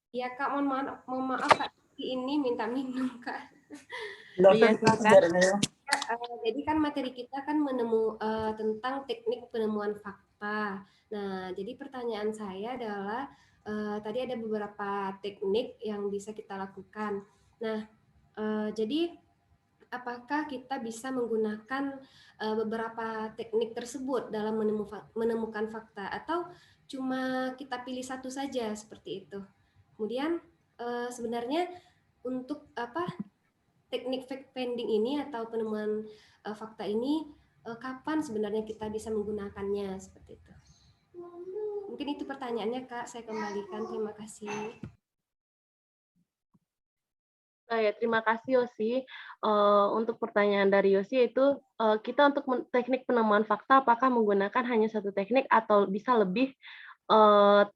Iya Kak, mohon maaf Kak, ini minta minum Kak. Iya, silakan. Jadi kan materi kita kan tentang teknik penemuan fakta. Nah, jadi pertanyaan saya adalah tadi ada beberapa teknik yang bisa kita lakukan. Nah, jadi apakah kita bisa menggunakan beberapa teknik tersebut dalam menemukan fakta, atau cuma kita pilih satu saja seperti itu? Kemudian sebenarnya untuk teknik fact finding ini atau penemuan fakta ini kapan sebenarnya kita bisa menggunakannya seperti itu? Mungkin itu pertanyaannya Kak, saya kembalikan. Terima kasih. Ya, terima kasih Yosi. Untuk pertanyaan dari Yosi yaitu kita untuk teknik penemuan fakta apakah menggunakan hanya satu teknik atau bisa lebih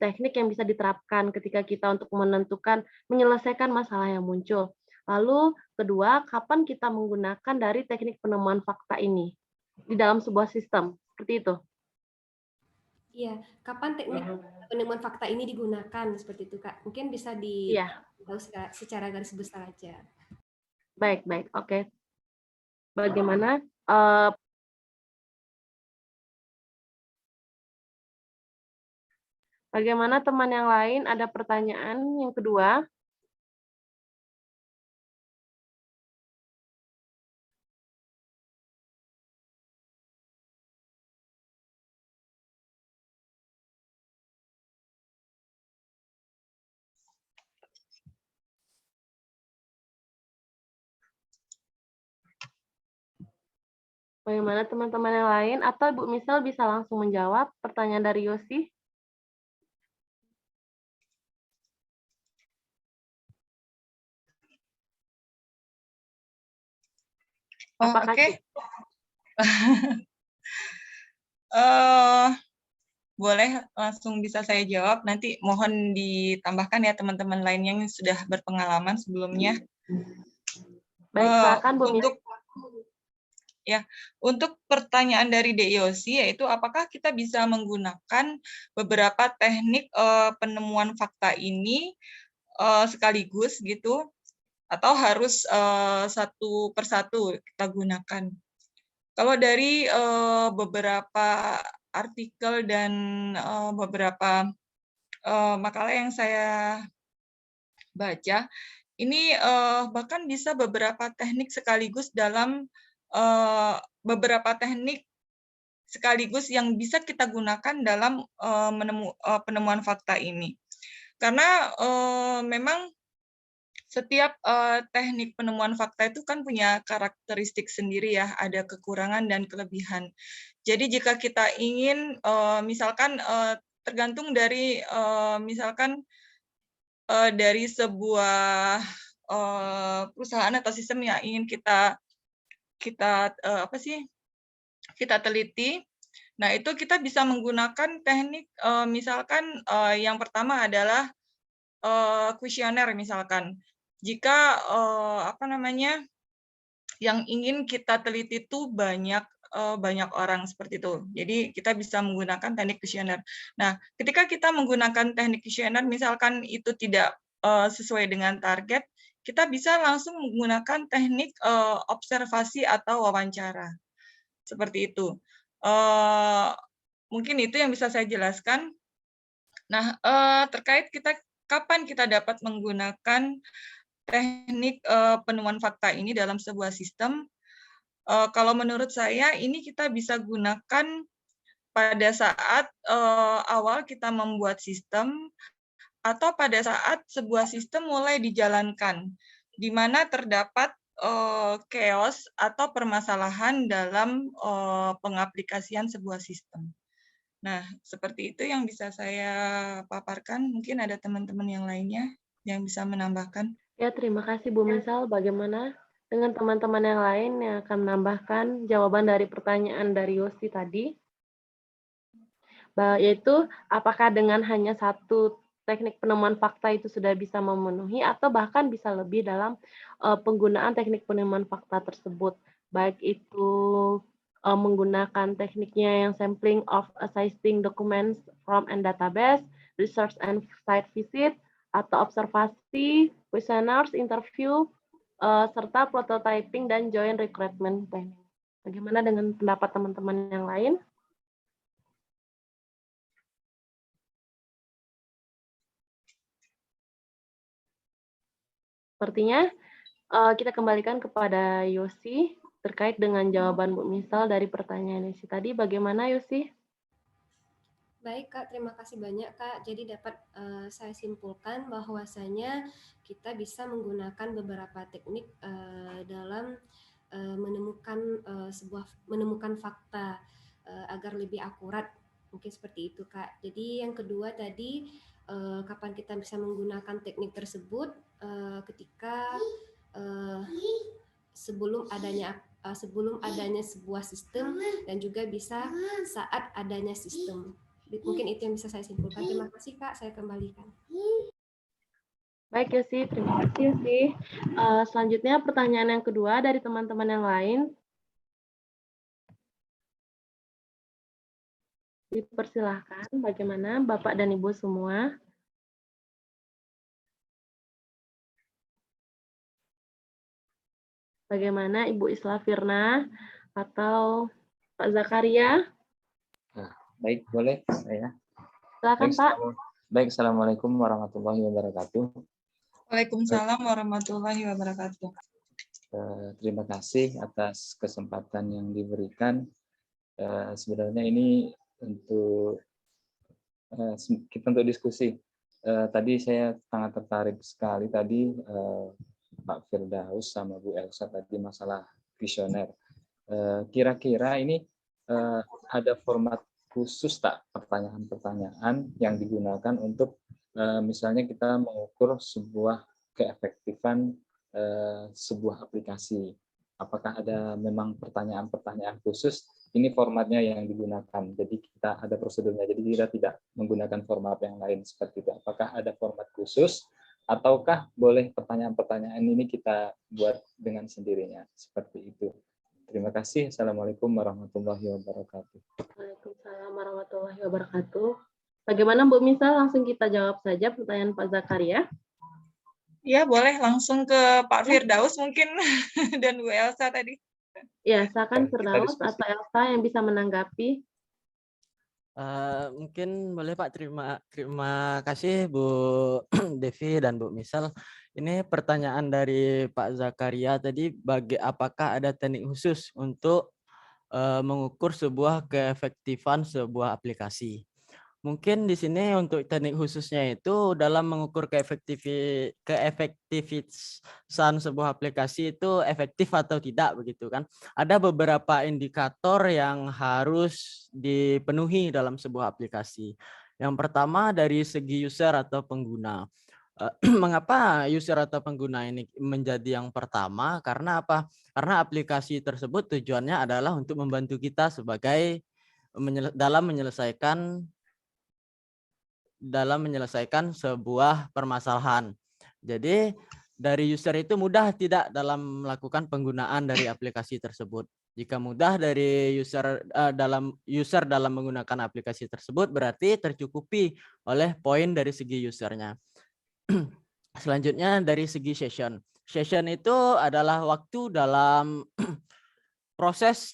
teknik yang bisa diterapkan ketika kita untuk menyelesaikan masalah yang muncul. Lalu kedua, kapan kita menggunakan dari teknik penemuan fakta ini di dalam sebuah sistem seperti itu? Iya, kapan teknik penemuan fakta ini digunakan seperti itu Kak? Mungkin bisa tahu secara garis besar aja. Baik, oke. Bagaimana teman yang lain ada pertanyaan yang kedua? Bagaimana teman-teman yang lain? Atau Ibu Misal bisa langsung menjawab pertanyaan dari Yosi? Oke. Boleh langsung bisa saya jawab. Nanti mohon ditambahkan ya teman-teman lain yang sudah berpengalaman sebelumnya. Baik, silakan Bu Misal. Untuk pertanyaan dari Dek Yosi, yaitu apakah kita bisa menggunakan beberapa teknik penemuan fakta ini sekaligus gitu, atau harus satu persatu kita gunakan? Kalau dari beberapa artikel dan beberapa makalah yang saya baca, ini bahkan bisa beberapa teknik sekaligus dalam beberapa teknik sekaligus yang bisa kita gunakan dalam penemuan fakta ini. Karena memang setiap teknik penemuan fakta itu kan punya karakteristik sendiri ya, ada kekurangan dan kelebihan. Jadi jika kita ingin, misalkan tergantung dari misalkan dari sebuah perusahaan atau sistem yang ingin kita teliti. Nah, itu kita bisa menggunakan teknik misalkan yang pertama adalah kuesioner misalkan. Jika apa namanya yang ingin kita teliti itu banyak orang seperti itu. Jadi kita bisa menggunakan teknik kuesioner. Nah, ketika kita menggunakan teknik kuesioner, misalkan itu tidak sesuai dengan target, kita bisa langsung menggunakan teknik observasi atau wawancara. Seperti itu. Mungkin itu yang bisa saya jelaskan. Nah, terkait kapan kita dapat menggunakan teknik penemuan fakta ini dalam sebuah sistem, kalau menurut saya ini kita bisa gunakan pada saat awal kita membuat sistem atau pada saat sebuah sistem mulai dijalankan, di mana terdapat chaos atau permasalahan dalam pengaplikasian sebuah sistem. Nah, seperti itu yang bisa saya paparkan. Mungkin ada teman-teman yang lainnya yang bisa menambahkan. Ya, terima kasih Bu Misal. Bagaimana dengan teman-teman yang lain yang akan menambahkan jawaban dari pertanyaan dari Yosi tadi? Yaitu, apakah dengan hanya satu teknik penemuan fakta itu sudah bisa memenuhi atau bahkan bisa lebih dalam penggunaan teknik penemuan fakta tersebut, baik itu menggunakan tekniknya yang sampling of assisting documents from and database, research and site visit, atau observasi, questionnaires, interview, serta prototyping dan joint recruitment planning. Bagaimana dengan pendapat teman-teman yang lain? Sepertinya kita kembalikan kepada Yosi terkait dengan jawaban Bu Misal dari pertanyaan Yosi tadi. Bagaimana Yosi? Baik Kak, terima kasih banyak Kak. Jadi dapat saya simpulkan bahwasanya kita bisa menggunakan beberapa teknik dalam menemukan fakta agar lebih akurat, mungkin seperti itu Kak. Jadi yang kedua tadi kapan kita bisa menggunakan teknik tersebut ketika sebelum adanya sebuah sistem dan juga bisa saat adanya sistem. Mungkin itu yang bisa saya simpulkan. Terima kasih Kak, saya kembalikan. Baik Yosi, terima kasih Yosi. Selanjutnya pertanyaan yang kedua dari teman-teman yang lain. Dipersilahkan bagaimana Bapak dan Ibu semua. Bagaimana Ibu Isla Firna atau Pak Zakaria? Baik, boleh saya. Silakan Pak. Baik, Assalamualaikum warahmatullahi wabarakatuh. Waalaikumsalam warahmatullahi wabarakatuh. Terima kasih atas kesempatan yang diberikan. Sebenarnya ini untuk kita untuk diskusi. Tadi saya sangat tertarik sekali tadi Pak Firdaus sama Bu Elsa tadi masalah visioner. Kira-kira ini ada format khusus tak pertanyaan-pertanyaan yang digunakan untuk misalnya kita mengukur sebuah keefektifan sebuah aplikasi. Apakah ada memang pertanyaan-pertanyaan khusus? Ini formatnya yang digunakan. Jadi kita ada prosedurnya. Jadi kita tidak menggunakan format yang lain seperti itu. Apakah ada format khusus? Ataukah boleh pertanyaan-pertanyaan ini kita buat dengan sendirinya? Seperti itu. Terima kasih. Assalamualaikum warahmatullahi wabarakatuh. Waalaikumsalam warahmatullahi wabarakatuh. Bagaimana Bu Misal? Langsung kita jawab saja pertanyaan Pak Zakaria. Ya, boleh langsung ke Pak Firdaus mungkin dan Bu Elsa tadi. Ya, silakan Firdaus atau Elsa yang bisa menanggapi. Mungkin boleh Pak, terima kasih Bu Devi dan Bu Misal. Ini pertanyaan dari Pak Zakaria tadi, apakah ada teknik khusus untuk mengukur sebuah keefektifan sebuah aplikasi? Mungkin di sini untuk teknik khususnya itu dalam mengukur keefektifan sebuah aplikasi itu efektif atau tidak begitu kan. Ada beberapa indikator yang harus dipenuhi dalam sebuah aplikasi. Yang pertama dari segi user atau pengguna. Mengapa user atau pengguna ini menjadi yang pertama? Karena apa? Karena aplikasi tersebut tujuannya adalah untuk membantu kita sebagai dalam menyelesaikan sebuah permasalahan. Jadi dari user itu mudah tidak dalam melakukan penggunaan dari aplikasi tersebut. Jika mudah dari user dalam menggunakan aplikasi tersebut, berarti tercukupi oleh poin dari segi usernya. Selanjutnya dari segi session. Session itu adalah waktu dalam proses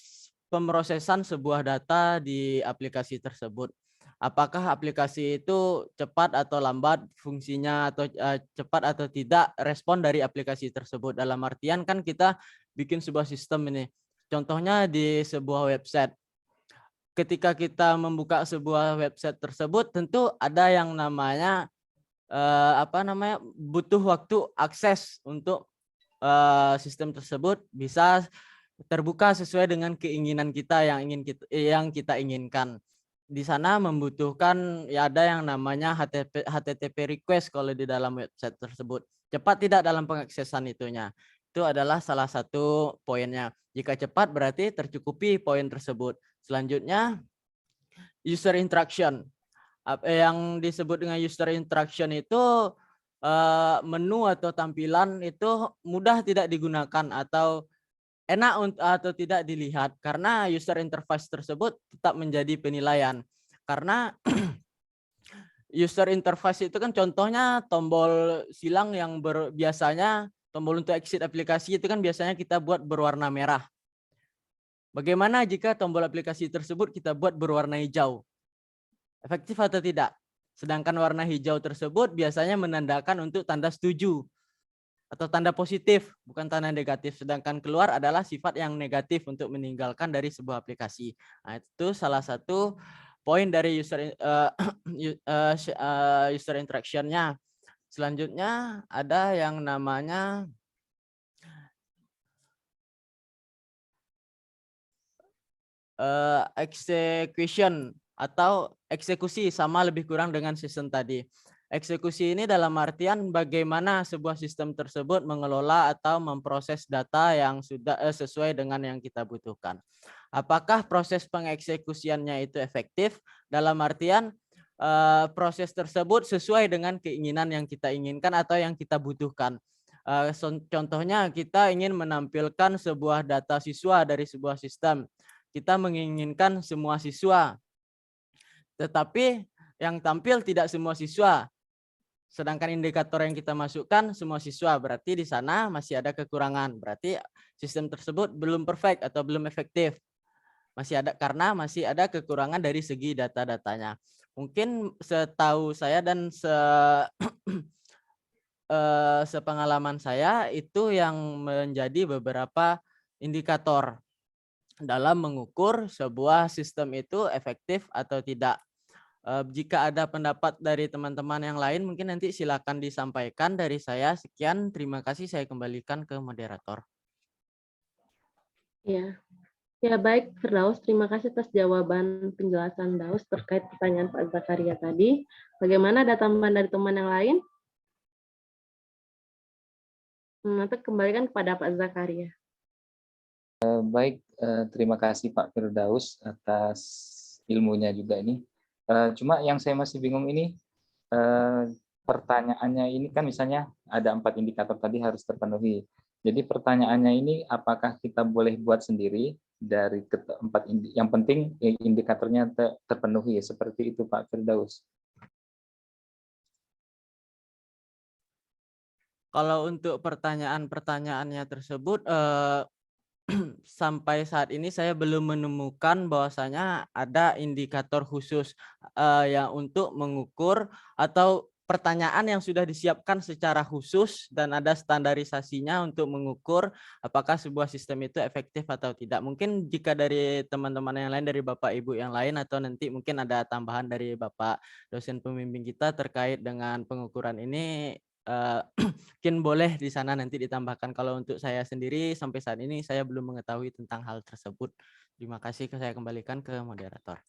pemrosesan sebuah data di aplikasi tersebut. Apakah aplikasi itu cepat atau lambat fungsinya, atau cepat atau tidak respon dari aplikasi tersebut. Dalam artian kan kita bikin sebuah sistem ini. Contohnya di sebuah website. Ketika kita membuka sebuah website tersebut, tentu ada yang namanya butuh waktu akses untuk sistem tersebut bisa terbuka sesuai dengan keinginan kita yang kita inginkan. Di sana membutuhkan ada yang namanya HTTP request kalau di dalam website tersebut. Cepat tidak dalam pengaksesan itunya. Itu adalah salah satu poinnya. Jika cepat berarti tercukupi poin tersebut. Selanjutnya user interaction. Yang disebut dengan user interaction itu menu atau tampilan itu mudah tidak digunakan atau enak atau tidak dilihat, karena user interface tersebut tetap menjadi penilaian. Karena user interface itu kan contohnya tombol silang yang biasanya tombol untuk exit aplikasi itu kan biasanya kita buat berwarna merah. Bagaimana jika tombol aplikasi tersebut kita buat berwarna hijau? Efektif atau tidak? Sedangkan warna hijau tersebut biasanya menandakan untuk tanda setuju atau tanda positif, bukan tanda negatif. Sedangkan keluar adalah sifat yang negatif untuk meninggalkan dari sebuah aplikasi. Nah, itu salah satu poin dari user interaction-nya. Selanjutnya ada yang namanya execution atau eksekusi, sama lebih kurang dengan sistem tadi. Eksekusi ini dalam artian bagaimana sebuah sistem tersebut mengelola atau memproses data yang sudah sesuai dengan yang kita butuhkan. Apakah proses pengeksekusiannya itu efektif? Dalam artian proses tersebut sesuai dengan keinginan yang kita inginkan atau yang kita butuhkan. Contohnya kita ingin menampilkan sebuah data siswa dari sebuah sistem. Kita menginginkan semua siswa, tetapi yang tampil tidak semua siswa. Sedangkan indikator yang kita masukkan semua siswa, berarti di sana masih ada kekurangan. Berarti sistem tersebut belum perfect atau belum efektif. Masih ada karena masih ada kekurangan dari segi data-datanya. Mungkin setahu saya dan sepengalaman saya itu yang menjadi beberapa indikator dalam mengukur sebuah sistem itu efektif atau tidak. Jika ada pendapat dari teman-teman yang lain, mungkin nanti silakan disampaikan. Dari saya sekian, terima kasih, saya kembalikan ke moderator. Ya baik Firdaus, terima kasih atas jawaban penjelasan Daus terkait pertanyaan Pak Zakaria tadi. Bagaimana, ada tambahan dari teman yang lain? Nanti kembalikan kepada Pak Zakaria. Baik, terima kasih Pak Firdaus atas ilmunya juga ini. Cuma yang saya masih bingung ini, pertanyaannya ini kan misalnya ada 4 indikator tadi harus terpenuhi. Jadi pertanyaannya ini apakah kita boleh buat sendiri dari 4 yang penting indikatornya terpenuhi, seperti itu Pak Firdaus. Kalau untuk pertanyaan-pertanyaannya tersebut, sampai saat ini saya belum menemukan bahwasanya ada indikator khusus yang untuk mengukur atau pertanyaan yang sudah disiapkan secara khusus dan ada standarisasinya untuk mengukur apakah sebuah sistem itu efektif atau tidak. Mungkin jika dari teman-teman yang lain, dari Bapak Ibu yang lain, atau nanti mungkin ada tambahan dari Bapak dosen pembimbing kita terkait dengan pengukuran ini, mungkin boleh di sana nanti ditambahkan. Kalau untuk saya sendiri sampai saat ini saya belum mengetahui tentang hal tersebut. Terima kasih, saya kembalikan ke moderator.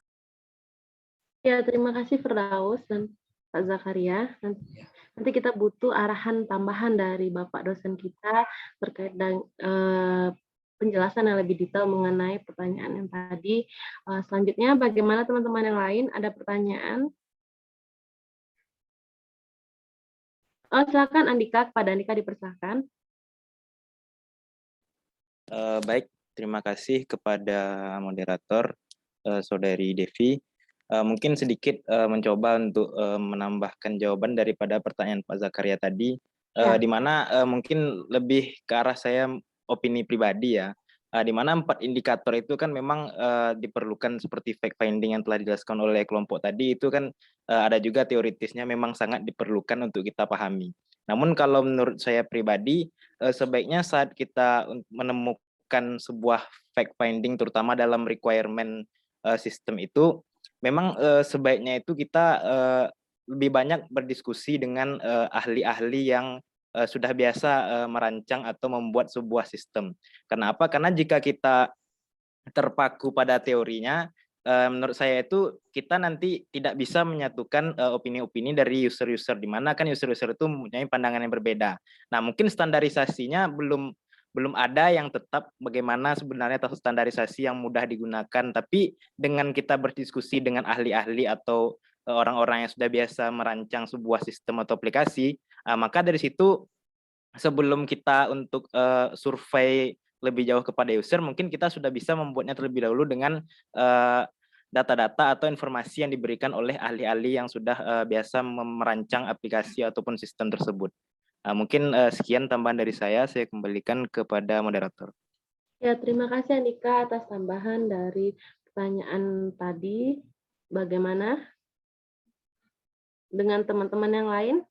Ya, terima kasih Firdaus dan Pak Zakaria. Nanti kita butuh arahan tambahan dari Bapak dosen kita terkait dengan penjelasan yang lebih detail mengenai pertanyaan yang tadi. Selanjutnya, bagaimana teman-teman yang lain? Ada pertanyaan? Silakan Andika, kepada Andika dipersilakan. Baik, terima kasih kepada moderator, Saudari Devi. Mungkin sedikit mencoba untuk menambahkan jawaban daripada pertanyaan Pak Zakaria tadi, di mana mungkin lebih ke arah saya opini pribadi ya, di mana 4 indikator itu kan memang diperlukan seperti fact finding yang telah dijelaskan oleh kelompok tadi, itu kan ada juga teoritisnya memang sangat diperlukan untuk kita pahami. Namun kalau menurut saya pribadi, sebaiknya saat kita menemukan sebuah fact finding, terutama dalam requirement sistem itu, memang sebaiknya itu kita lebih banyak berdiskusi dengan ahli-ahli yang sudah biasa merancang atau membuat sebuah sistem. Kenapa? Karena jika kita terpaku pada teorinya, menurut saya itu kita nanti tidak bisa menyatukan opini-opini dari user-user, di mana kan user-user itu mempunyai pandangan yang berbeda. Nah, mungkin standarisasinya belum ada yang tetap bagaimana sebenarnya standarisasi yang mudah digunakan, tapi dengan kita berdiskusi dengan ahli-ahli atau orang-orang yang sudah biasa merancang sebuah sistem atau aplikasi, maka dari situ sebelum kita untuk survei lebih jauh kepada user, mungkin kita sudah bisa membuatnya terlebih dahulu dengan data-data atau informasi yang diberikan oleh ahli-ahli yang sudah biasa merancang aplikasi ataupun sistem tersebut. Mungkin sekian tambahan dari saya kembalikan kepada moderator. Ya, terima kasih Andika atas tambahan dari pertanyaan tadi. Bagaimana dengan teman-teman yang lain?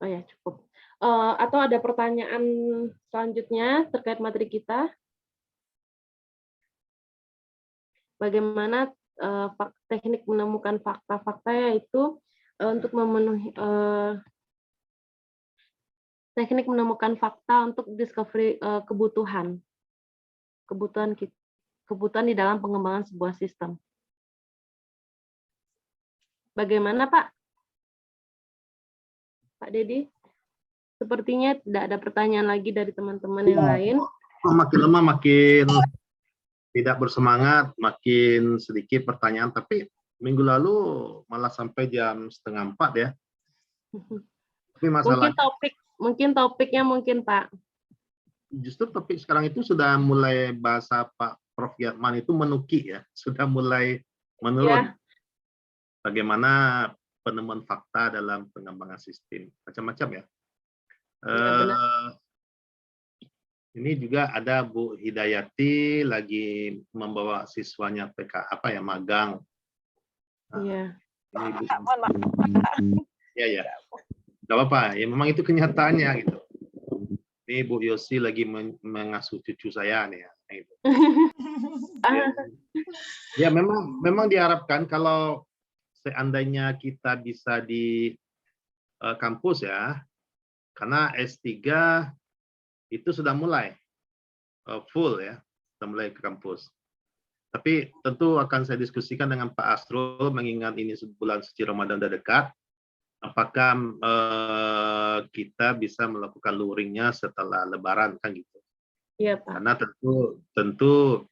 Oh ya, cukup. Atau ada pertanyaan selanjutnya terkait materi kita? Bagaimana teknik menemukan fakta-fakta, yaitu untuk memenuhi teknik menemukan fakta untuk discovery kebutuhan di dalam pengembangan sebuah sistem. Bagaimana Pak? Pak Dedi? Sepertinya tidak ada pertanyaan lagi dari teman-teman yang lain. Makin lama makin tidak bersemangat, makin sedikit pertanyaan, tapi minggu lalu malah sampai jam 3:30 ya. Tapi masalah mungkin topiknya Pak. Justru topik sekarang itu sudah mulai, bahasa Pak Prof. Giatman itu menuki ya, sudah mulai menurun. Ya. Bagaimana penemuan fakta dalam pengembangan sistem, macam-macam ya. Ini juga ada Bu Hidayati lagi membawa siswanya magang. Iya. Ya. Gak apa-apa, ya memang itu kenyataannya gitu. Ini Bu Yosi lagi mengasuh cucu saya nih ya. Gitu. Ya memang diharapkan kalau seandainya kita bisa di kampus ya, karena S3 itu sudah mulai full ya, sudah mulai ke kampus. Tapi tentu akan saya diskusikan dengan Pak Asrul, mengingat ini bulan suci Ramadan sudah dekat, apakah kita bisa melakukan luringnya setelah Lebaran kan gitu. Iya Pak. Karena tentu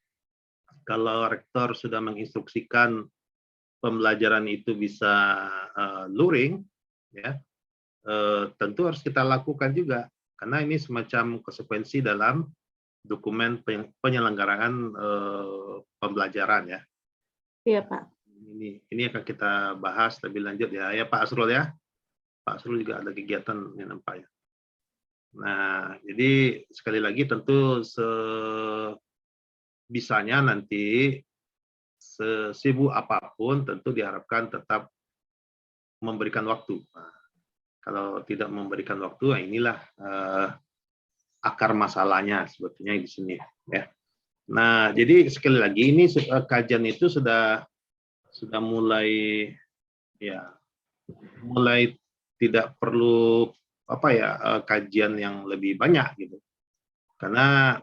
kalau rektor sudah menginstruksikan pembelajaran itu bisa luring, ya tentu harus kita lakukan juga, karena ini semacam konsekuensi dalam dokumen penyelenggaraan pembelajaran ya. Iya Pak. Ini akan kita bahas lebih lanjut ya Pak Asrul ya. Pak Asrul juga ada kegiatan yang nampak ya. Nah, jadi sekali lagi tentu sebisanya nanti sesibuk apapun tentu diharapkan tetap memberikan waktu. Nah, kalau tidak memberikan waktu, inilah akar masalahnya sebetulnya di sini ya. Nah, jadi sekali lagi ini kajian itu sudah mulai tidak perlu kajian yang lebih banyak gitu. Karena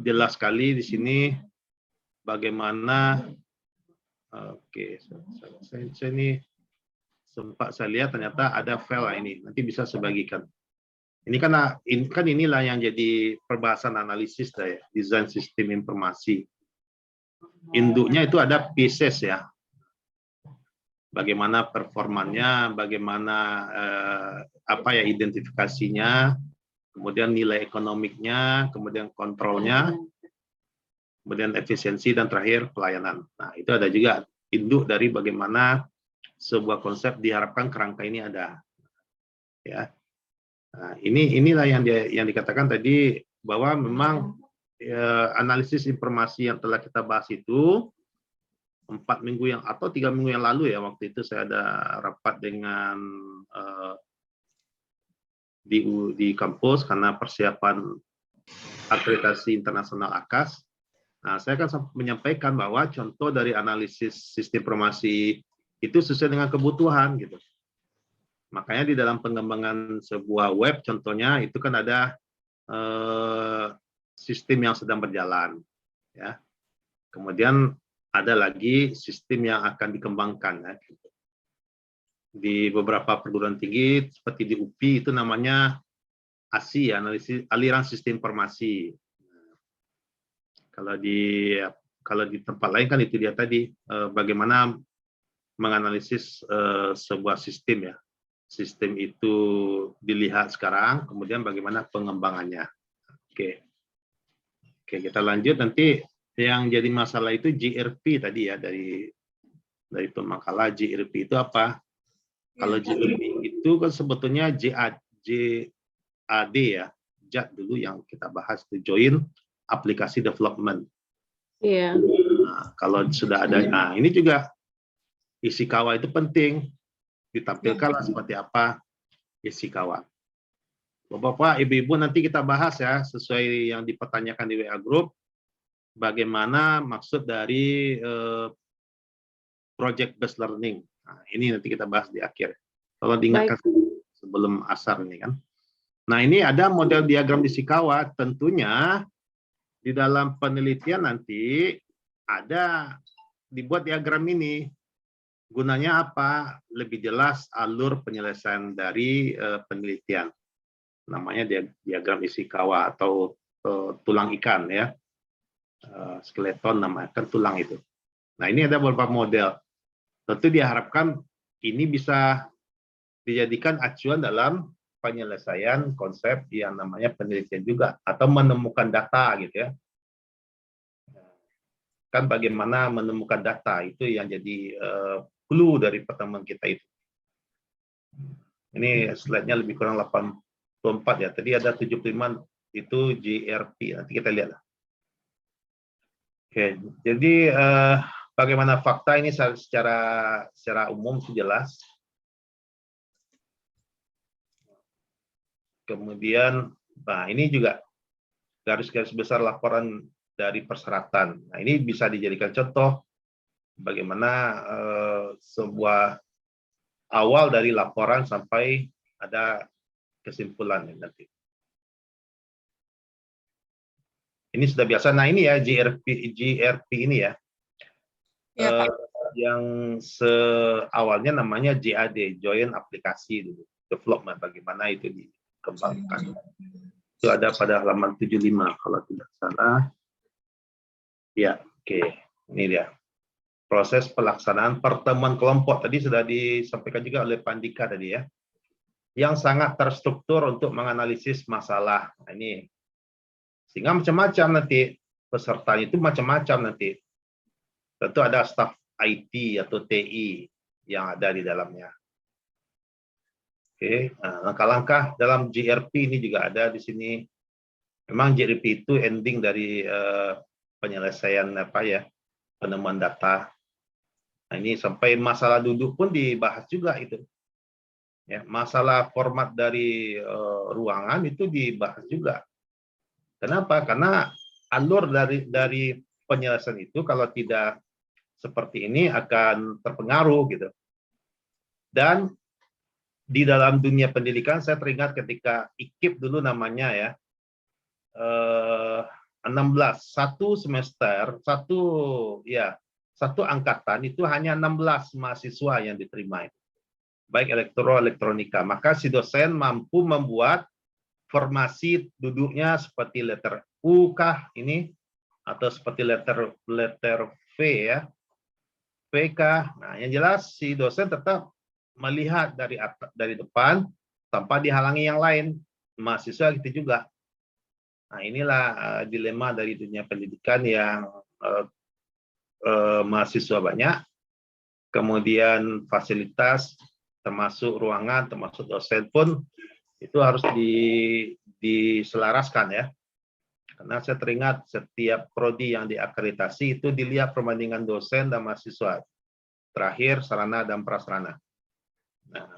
jelas sekali di sini bagaimana saya sempat saya lihat ternyata ada file ini, nanti bisa saya bagikan. Ini kan inilah yang jadi perbahasan analisis ya, desain sistem informasi. Induknya itu ada pieces ya. Bagaimana performanya, bagaimana identifikasinya, kemudian nilai ekonomiknya, kemudian kontrolnya, kemudian efisiensi, dan terakhir pelayanan. Nah, itu ada juga induk dari bagaimana sebuah konsep diharapkan kerangka ini ada. Ya. Nah, inilah yang dikatakan tadi bahwa memang analisis informasi yang telah kita bahas itu 4 minggu atau 3 minggu yang lalu ya, waktu itu saya ada rapat dengan di kampus karena persiapan akreditasi internasional AKAS. Nah, saya akan menyampaikan bahwa contoh dari analisis sistem informasi itu sesuai dengan kebutuhan gitu. Makanya di dalam pengembangan sebuah web contohnya itu kan ada sistem yang sedang berjalan ya. Kemudian ada lagi sistem yang akan dikembangkan ya. Di beberapa perguruan tinggi seperti di UPI itu namanya ASI, analisis aliran sistem informasi. Kalau di tempat lain kan itu dia tadi bagaimana menganalisis sebuah sistem ya. Sistem itu dilihat sekarang, kemudian bagaimana pengembangannya. Oke, kita lanjut nanti. Yang jadi masalah itu GRP tadi ya, dari pemakalah GRP itu apa? Kalau GRP itu kan sebetulnya JAD ya, JAD dulu yang kita bahas itu Joint Application Development. Iya. Nah, kalau sudah ada, nah ini juga Ishikawa itu penting ditampilkan seperti apa Ishikawa. Bapak-bapak, ibu-ibu nanti kita bahas ya sesuai yang dipertanyakan di WA Group. Bagaimana maksud dari project based learning. Nah, ini nanti kita bahas di akhir. Kalau diingatkan sebelum asar ini kan. Nah, ini ada model diagram Ishikawa. Tentunya di dalam penelitian nanti ada dibuat diagram ini. Gunanya apa? Lebih jelas alur penyelesaian dari penelitian. Namanya diagram Ishikawa atau tulang ikan ya. Skeleton namanya kan tulang itu. Nah, ini ada beberapa model. Tentu diharapkan ini bisa dijadikan acuan dalam penyelesaian konsep yang namanya penelitian juga, atau menemukan data gitu ya. Kan bagaimana menemukan data itu yang jadi clue dari pertemuan kita itu. Ini slide-nya lebih kurang 84 ya. Tadi ada 75 itu GRP. Nanti kita lihat. Oke, jadi bagaimana fakta ini secara umum sih jelas. Kemudian, nah ini juga garis-garis besar laporan dari persyaratan. Nah, ini bisa dijadikan contoh bagaimana sebuah awal dari laporan sampai ada kesimpulan nanti. Ini sudah biasa. Nah, ini ya GRP ini ya. Ya, yang awalnya namanya JAD, Joint Application Development, bagaimana itu dikembangkan. Itu ada pada halaman 75 kalau tidak salah. Ya, oke. Ini dia. Proses pelaksanaan pertemuan kelompok tadi sudah disampaikan juga oleh Pandika tadi ya. Yang sangat terstruktur untuk menganalisis masalah. Nah, ini sehingga macam-macam nanti pesertanya itu macam-macam nanti. Tentu ada staf IT atau TI yang ada di dalamnya. Oke, nah, langkah-langkah dalam GRP ini juga ada di sini. Memang GRP itu ending dari penyelesaian penemuan data. Nah, ini sampai masalah duduk pun dibahas juga itu. Ya, masalah format dari ruangan itu dibahas juga. Kenapa? Karena alur dari penyelesaian itu kalau tidak seperti ini akan terpengaruh gitu. Dan di dalam dunia pendidikan saya teringat ketika IKIP dulu namanya ya, 16 satu semester satu angkatan itu hanya 16 mahasiswa yang diterima. baik elektronika. Maka si dosen mampu membuat formasi duduknya seperti letter U kah ini, atau seperti letter V ya, V kah. Nah, yang jelas si dosen tetap melihat dari depan tanpa dihalangi yang lain. Mahasiswa gitu juga. Nah, inilah dilema dari dunia pendidikan yang mahasiswa banyak, kemudian fasilitas termasuk ruangan, termasuk dosen pun itu harus diselaraskan ya. Karena saya teringat setiap prodi yang diakreditasi itu dilihat perbandingan dosen dan mahasiswa. Terakhir sarana dan prasarana. Nah,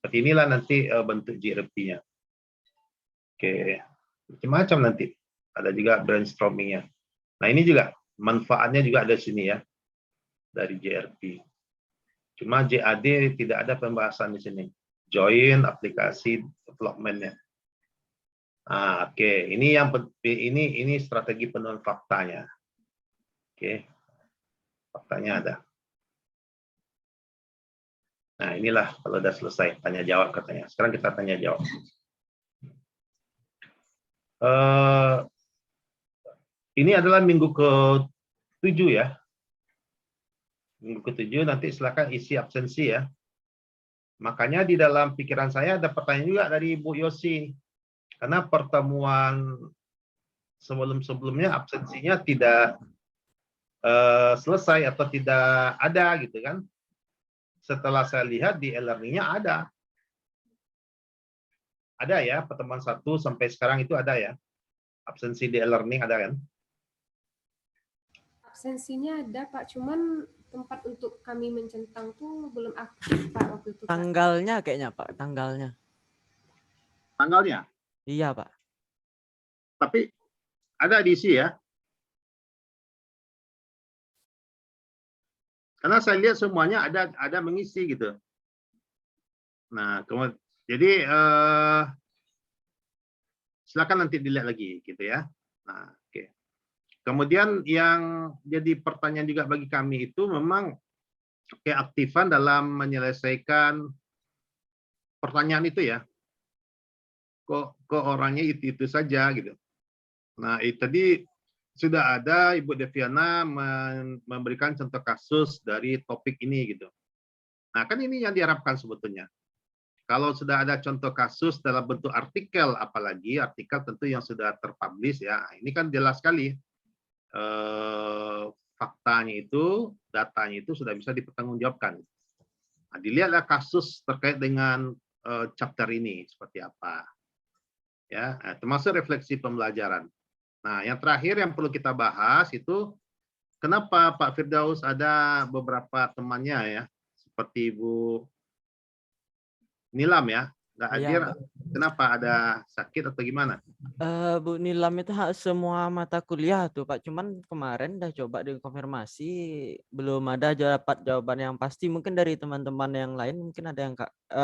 seperti inilah nanti bentuk JRP-nya. Oke, macam-macam nanti. Ada juga brainstorming-nya. Nah, ini juga manfaatnya juga ada di sini ya, dari JRP. Cuma JAD tidak ada pembahasan di sini. Join aplikasi development-nya. Nah, oke, ini strategi penuhan faktanya. Oke, faktanya ada. Nah, inilah kalau udah selesai tanya jawab katanya. Sekarang kita tanya jawab. Ini adalah minggu ke-7 ya. Minggu ke-7 nanti silakan isi absensi ya. Makanya di dalam pikiran saya ada pertanyaan juga dari Bu Yosi. Karena pertemuan sebelum-sebelumnya absensinya tidak selesai atau tidak ada gitu kan. Setelah saya lihat di e-learning-nya ada. Ada ya, pertemuan 1 sampai sekarang itu ada ya. Absensi di e-learning ada kan? Absensinya ada Pak, cuman tempat untuk kami mencentang tuh belum aktif Pak waktu itu. Pak. Tanggalnya kayaknya Pak, tanggalnya. Tanggalnya? Iya Pak. Tapi ada diisi ya. Karena saya lihat semuanya ada mengisi gitu. Nah, kemudian jadi silakan nanti dilihat lagi gitu ya. Nah, oke. Kemudian yang jadi pertanyaan juga bagi kami itu memang keaktifan dalam menyelesaikan pertanyaan itu ya. Kok orangnya itu saja gitu. Nah, tadi sudah ada Ibu Deviana memberikan contoh kasus dari topik ini gitu. Nah, kan ini yang diharapkan sebetulnya. Kalau sudah ada contoh kasus dalam bentuk artikel, apalagi artikel tentu yang sudah terpublish ya, ini kan jelas sekali faktanya itu, datanya itu sudah bisa dipertanggungjawabkan. Nah, dilihatlah kasus terkait dengan chapter ini seperti apa, ya, termasuk refleksi pembelajaran. Nah, yang terakhir yang perlu kita bahas itu kenapa Pak Firdaus ada beberapa temannya ya, seperti Ibu Nilam ya, nggak hadir. Iya, Kenapa, ada sakit atau gimana? Bu Nilam itu semua mata kuliah tuh Pak. Cuman kemarin udah coba dikonfirmasi, belum ada dapat jawaban yang pasti. Mungkin dari teman-teman yang lain mungkin ada yang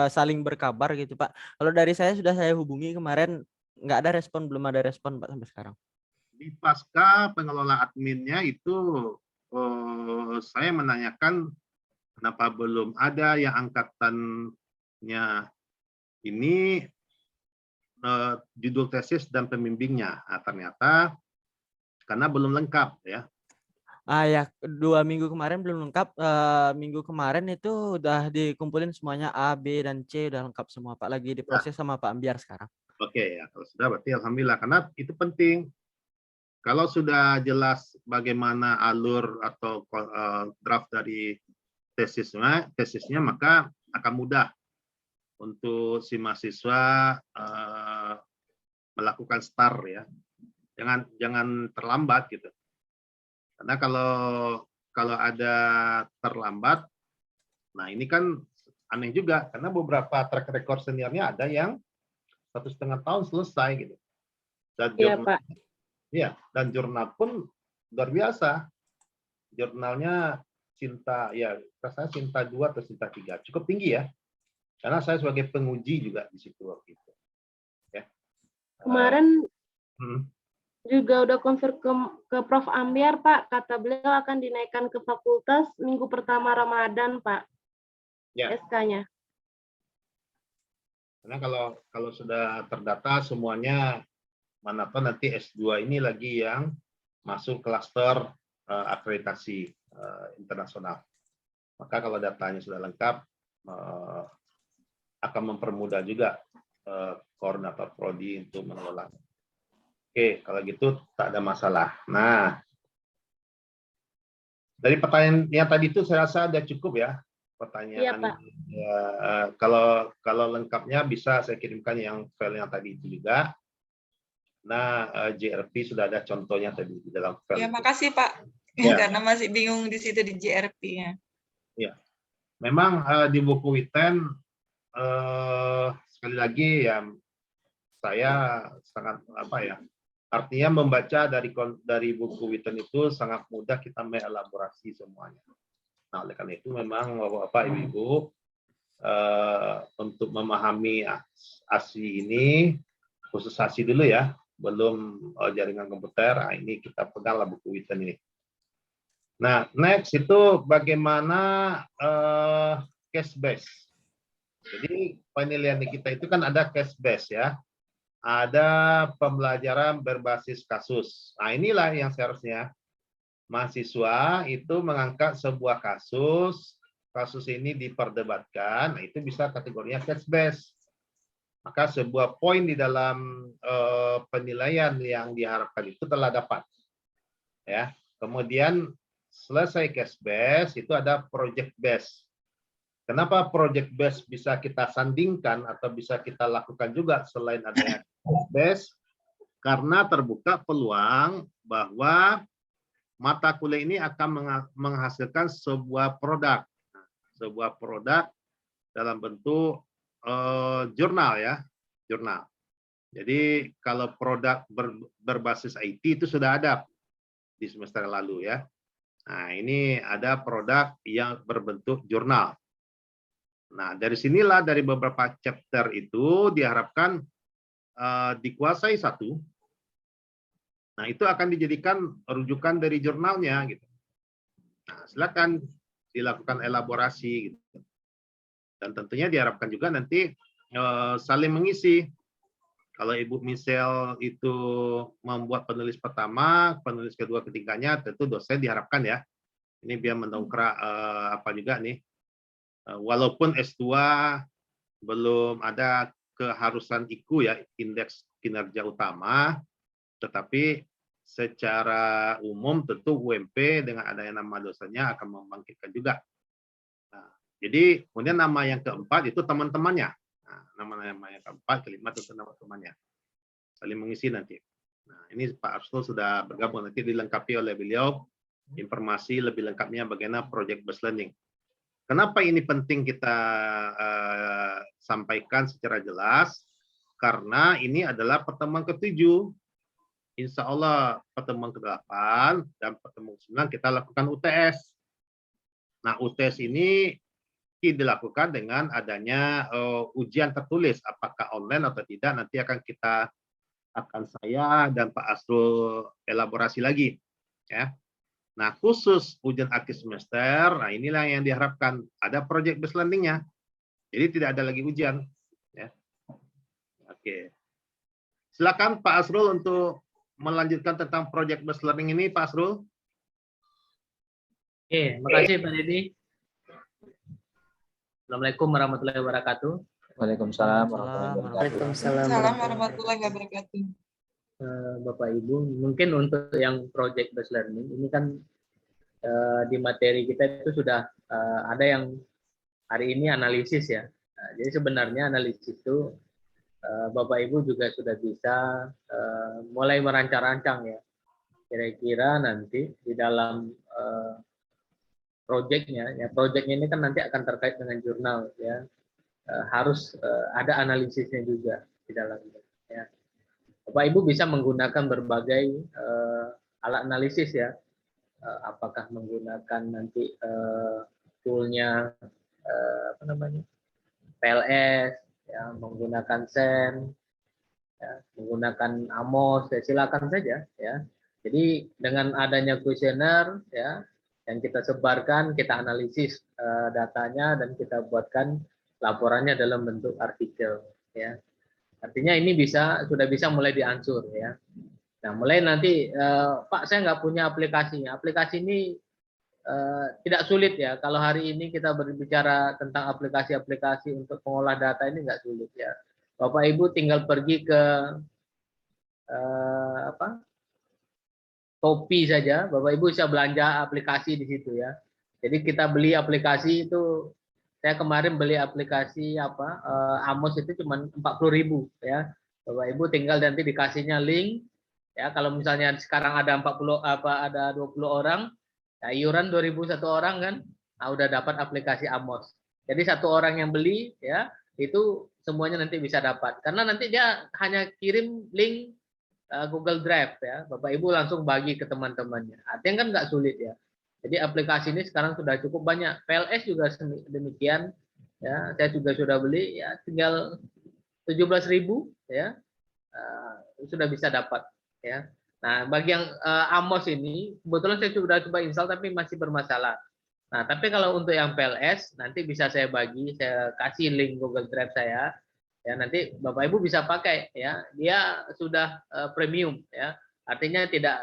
saling berkabar gitu Pak. Kalau dari saya sudah saya hubungi kemarin, nggak ada respon, belum ada respon Pak sampai sekarang. Di pasca pengelola adminnya itu saya menanyakan kenapa belum ada yang angkatannya ini judul tesis dan pembimbingnya. Nah, ternyata karena belum lengkap ya. Ya, 2 minggu kemarin belum lengkap. Minggu kemarin itu udah dikumpulin semuanya A, B, dan C udah lengkap semua Pak. Lagi diproses sama Pak Ambiar sekarang. Oke ya, kalau sudah berarti alhamdulillah, karena itu penting. Kalau sudah jelas bagaimana alur atau draft dari tesisnya, maka akan mudah untuk si mahasiswa melakukan start ya. Jangan terlambat gitu. Karena kalau ada terlambat, nah ini kan aneh juga karena beberapa track record seniornya ada yang 1,5 tahun selesai gitu. Iya Pak. Iya, dan jurnal pun luar biasa. Jurnalnya Cinta, ya rasanya Cinta 2 atau Cinta 3, cukup tinggi ya. Karena saya sebagai penguji juga di situ waktu itu. Ya. Kemarin juga udah konfirm ke Prof. Ambiar Pak, kata beliau akan dinaikkan ke fakultas minggu pertama Ramadan Pak. Ya. SK-nya. Karena kalau sudah terdata semuanya, mana tahu nanti S2 ini lagi yang masuk klaster akreditasi internasional. Maka kalau datanya sudah lengkap, akan mempermudah juga koordinator prodi untuk mengelola. Oke, kalau gitu tak ada masalah. Nah, dari pertanyaan yang tadi itu saya rasa ada cukup ya pertanyaan. Iya, Pak. Ya, kalau lengkapnya bisa saya kirimkan yang file yang tadi itu juga. Nah, JRP sudah ada contohnya tadi di dalam file. Ya, makasih Pak. Ya. Karena masih bingung di situ di JRP-nya. Ya, memang di buku Witten sekali lagi ya saya sangat artinya membaca dari buku Witten itu sangat mudah kita mengelaborasi semuanya. Nah, oleh karena itu memang Bapak Ibu untuk memahami ASI ini khusus ASI dulu ya, belum jaringan komputer. Nah, ini kita peganglah buku Witten ini. Nah, next itu bagaimana case base. Jadi penilaian kita itu kan ada case base ya. Ada pembelajaran berbasis kasus. Nah, inilah yang seharusnya mahasiswa itu mengangkat sebuah kasus ini diperdebatkan, nah itu bisa kategorinya case base. Maka sebuah poin di dalam penilaian yang diharapkan itu telah dapat. Ya. Kemudian selesai case base itu ada project base. Kenapa project base bisa kita sandingkan atau bisa kita lakukan juga selain adanya case base? Karena terbuka peluang bahwa mata kuliah ini akan menghasilkan sebuah produk. Sebuah produk dalam bentuk jurnal ya, jurnal. Jadi kalau produk berbasis IT itu sudah ada di semester lalu ya. Nah, ini ada produk yang berbentuk jurnal. Nah, dari sinilah dari beberapa chapter itu diharapkan dikuasai satu. Nah, itu akan dijadikan rujukan dari jurnalnya gitu. Nah, silakan dilakukan elaborasi gitu. Dan tentunya diharapkan juga nanti saling mengisi. Kalau Ibu Michelle itu membuat penulis pertama, penulis kedua, ketiganya, tentu dosen diharapkan ya. Ini biar mendongkrak apa juga nih. Walaupun S2 belum ada keharusan IKU ya, indeks kinerja utama, tetapi secara umum tentu UMP dengan adanya nama dosennya akan membangkitkan juga. Nah, jadi kemudian nama yang keempat itu teman-temannya. Nah, nama-nama yang keempat, kelima tentu nama temannya. Saling mengisi nanti. Nah, ini Pak Arsul sudah bergabung, nanti dilengkapi oleh beliau informasi lebih lengkapnya bagaimana project based learning. Kenapa ini penting kita sampaikan secara jelas? Karena ini adalah pertemuan ke-7. Insya Allah pertemuan ke-8 dan pertemuan ke-9 kita lakukan UTS. Nah, UTS ini dilakukan dengan adanya ujian tertulis, apakah online atau tidak, nanti akan saya dan Pak Asrul elaborasi lagi. Ya. Nah, khusus ujian akhir semester, nah inilah yang diharapkan ada project based learning-nya. Jadi tidak ada lagi ujian. Ya. Oke. Silakan Pak Asrul untuk melanjutkan tentang project based learning ini, Pak Asrul. Oke, makasih Pak Deddy. Assalamualaikum warahmatullahi wabarakatuh. Waalaikumsalam warahmatullahi wabarakatuh. Bapak Ibu, mungkin untuk yang project based learning ini kan di materi kita itu sudah ada yang hari ini analisis ya. Jadi sebenarnya analisis itu Bapak Ibu juga sudah bisa mulai merancang-rancang ya. Kira-kira nanti di dalam proyeknya, ya proyeknya ini kan nanti akan terkait dengan jurnal ya. Harus ada analisisnya juga di dalamnya. Ya. Bapak Ibu bisa menggunakan berbagai alat analisis ya. Apakah menggunakan nanti toolnya apa namanya PLS, ya, menggunakan SEN, ya, menggunakan AMOS, ya, silakan saja ya. Jadi dengan adanya kuesioner ya yang kita sebarkan, kita analisis datanya dan kita buatkan laporannya dalam bentuk artikel ya. Artinya ini sudah bisa mulai diansur ya. Nah, mulai nanti Pak saya nggak punya aplikasinya. Aplikasi ini tidak sulit ya. Kalau hari ini kita berbicara tentang aplikasi-aplikasi untuk pengolah data ini nggak sulit ya. Bapak Ibu tinggal pergi ke Shopee saja, Bapak Ibu bisa belanja aplikasi di situ ya. Jadi kita beli aplikasi itu, saya kemarin beli aplikasi Amos itu cuma 40.000 ya. Bapak Ibu tinggal nanti dikasihnya link ya. Kalau misalnya sekarang ada 20 orang, ya, iuran 2.000 satu orang kan, nah, udah dapat aplikasi Amos. Jadi satu orang yang beli ya itu semuanya nanti bisa dapat. Karena nanti dia hanya kirim link Google Drive ya, Bapak Ibu langsung bagi ke teman-temannya. Artinya kan nggak sulit ya. Jadi aplikasi ini sekarang sudah cukup banyak. PLS juga demikian ya. Saya juga sudah beli ya, tinggal 17.000 ya, sudah bisa dapat ya. Nah, bagi yang Amos ini kebetulan saya sudah coba install tapi masih bermasalah. Nah, tapi kalau untuk yang PLS nanti bisa saya bagi, saya kasih link Google Drive saya. Ya, nanti Bapak Ibu bisa pakai ya. Dia sudah premium ya. Artinya tidak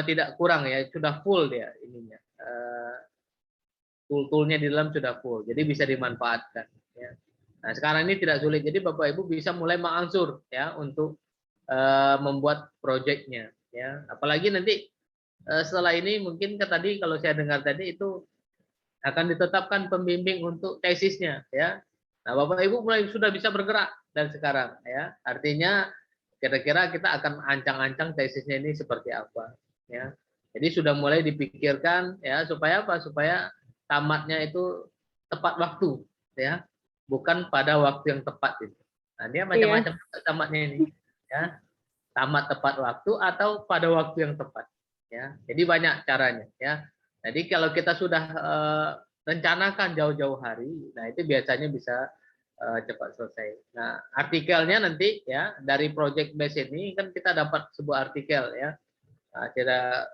tidak kurang ya, sudah full dia ininya. Tool-toolnya di dalam sudah full. Jadi bisa dimanfaatkan ya. Nah, sekarang ini tidak sulit. Jadi Bapak Ibu bisa mulai mengangsur ya untuk membuat proyeknya ya. Apalagi nanti setelah ini mungkin tadi kalau saya dengar tadi itu akan ditetapkan pembimbing untuk tesisnya ya. Nah, Bapak Ibu mulai sudah bisa bergerak dan sekarang ya. Artinya kira-kira kita akan ancang-ancang tesisnya ini seperti apa ya. Jadi sudah mulai dipikirkan ya supaya apa? Supaya tamatnya itu tepat waktu ya. Bukan pada waktu yang tepat itu. Nah, dia macam-macam tamatnya ini ya. Tamat tepat waktu atau pada waktu yang tepat ya. Jadi banyak caranya ya. Jadi kalau kita sudah rencanakan jauh-jauh hari, nah itu biasanya bisa cepat selesai. Nah, artikelnya nanti ya dari project base ini kan kita dapat sebuah artikel ya. Nah,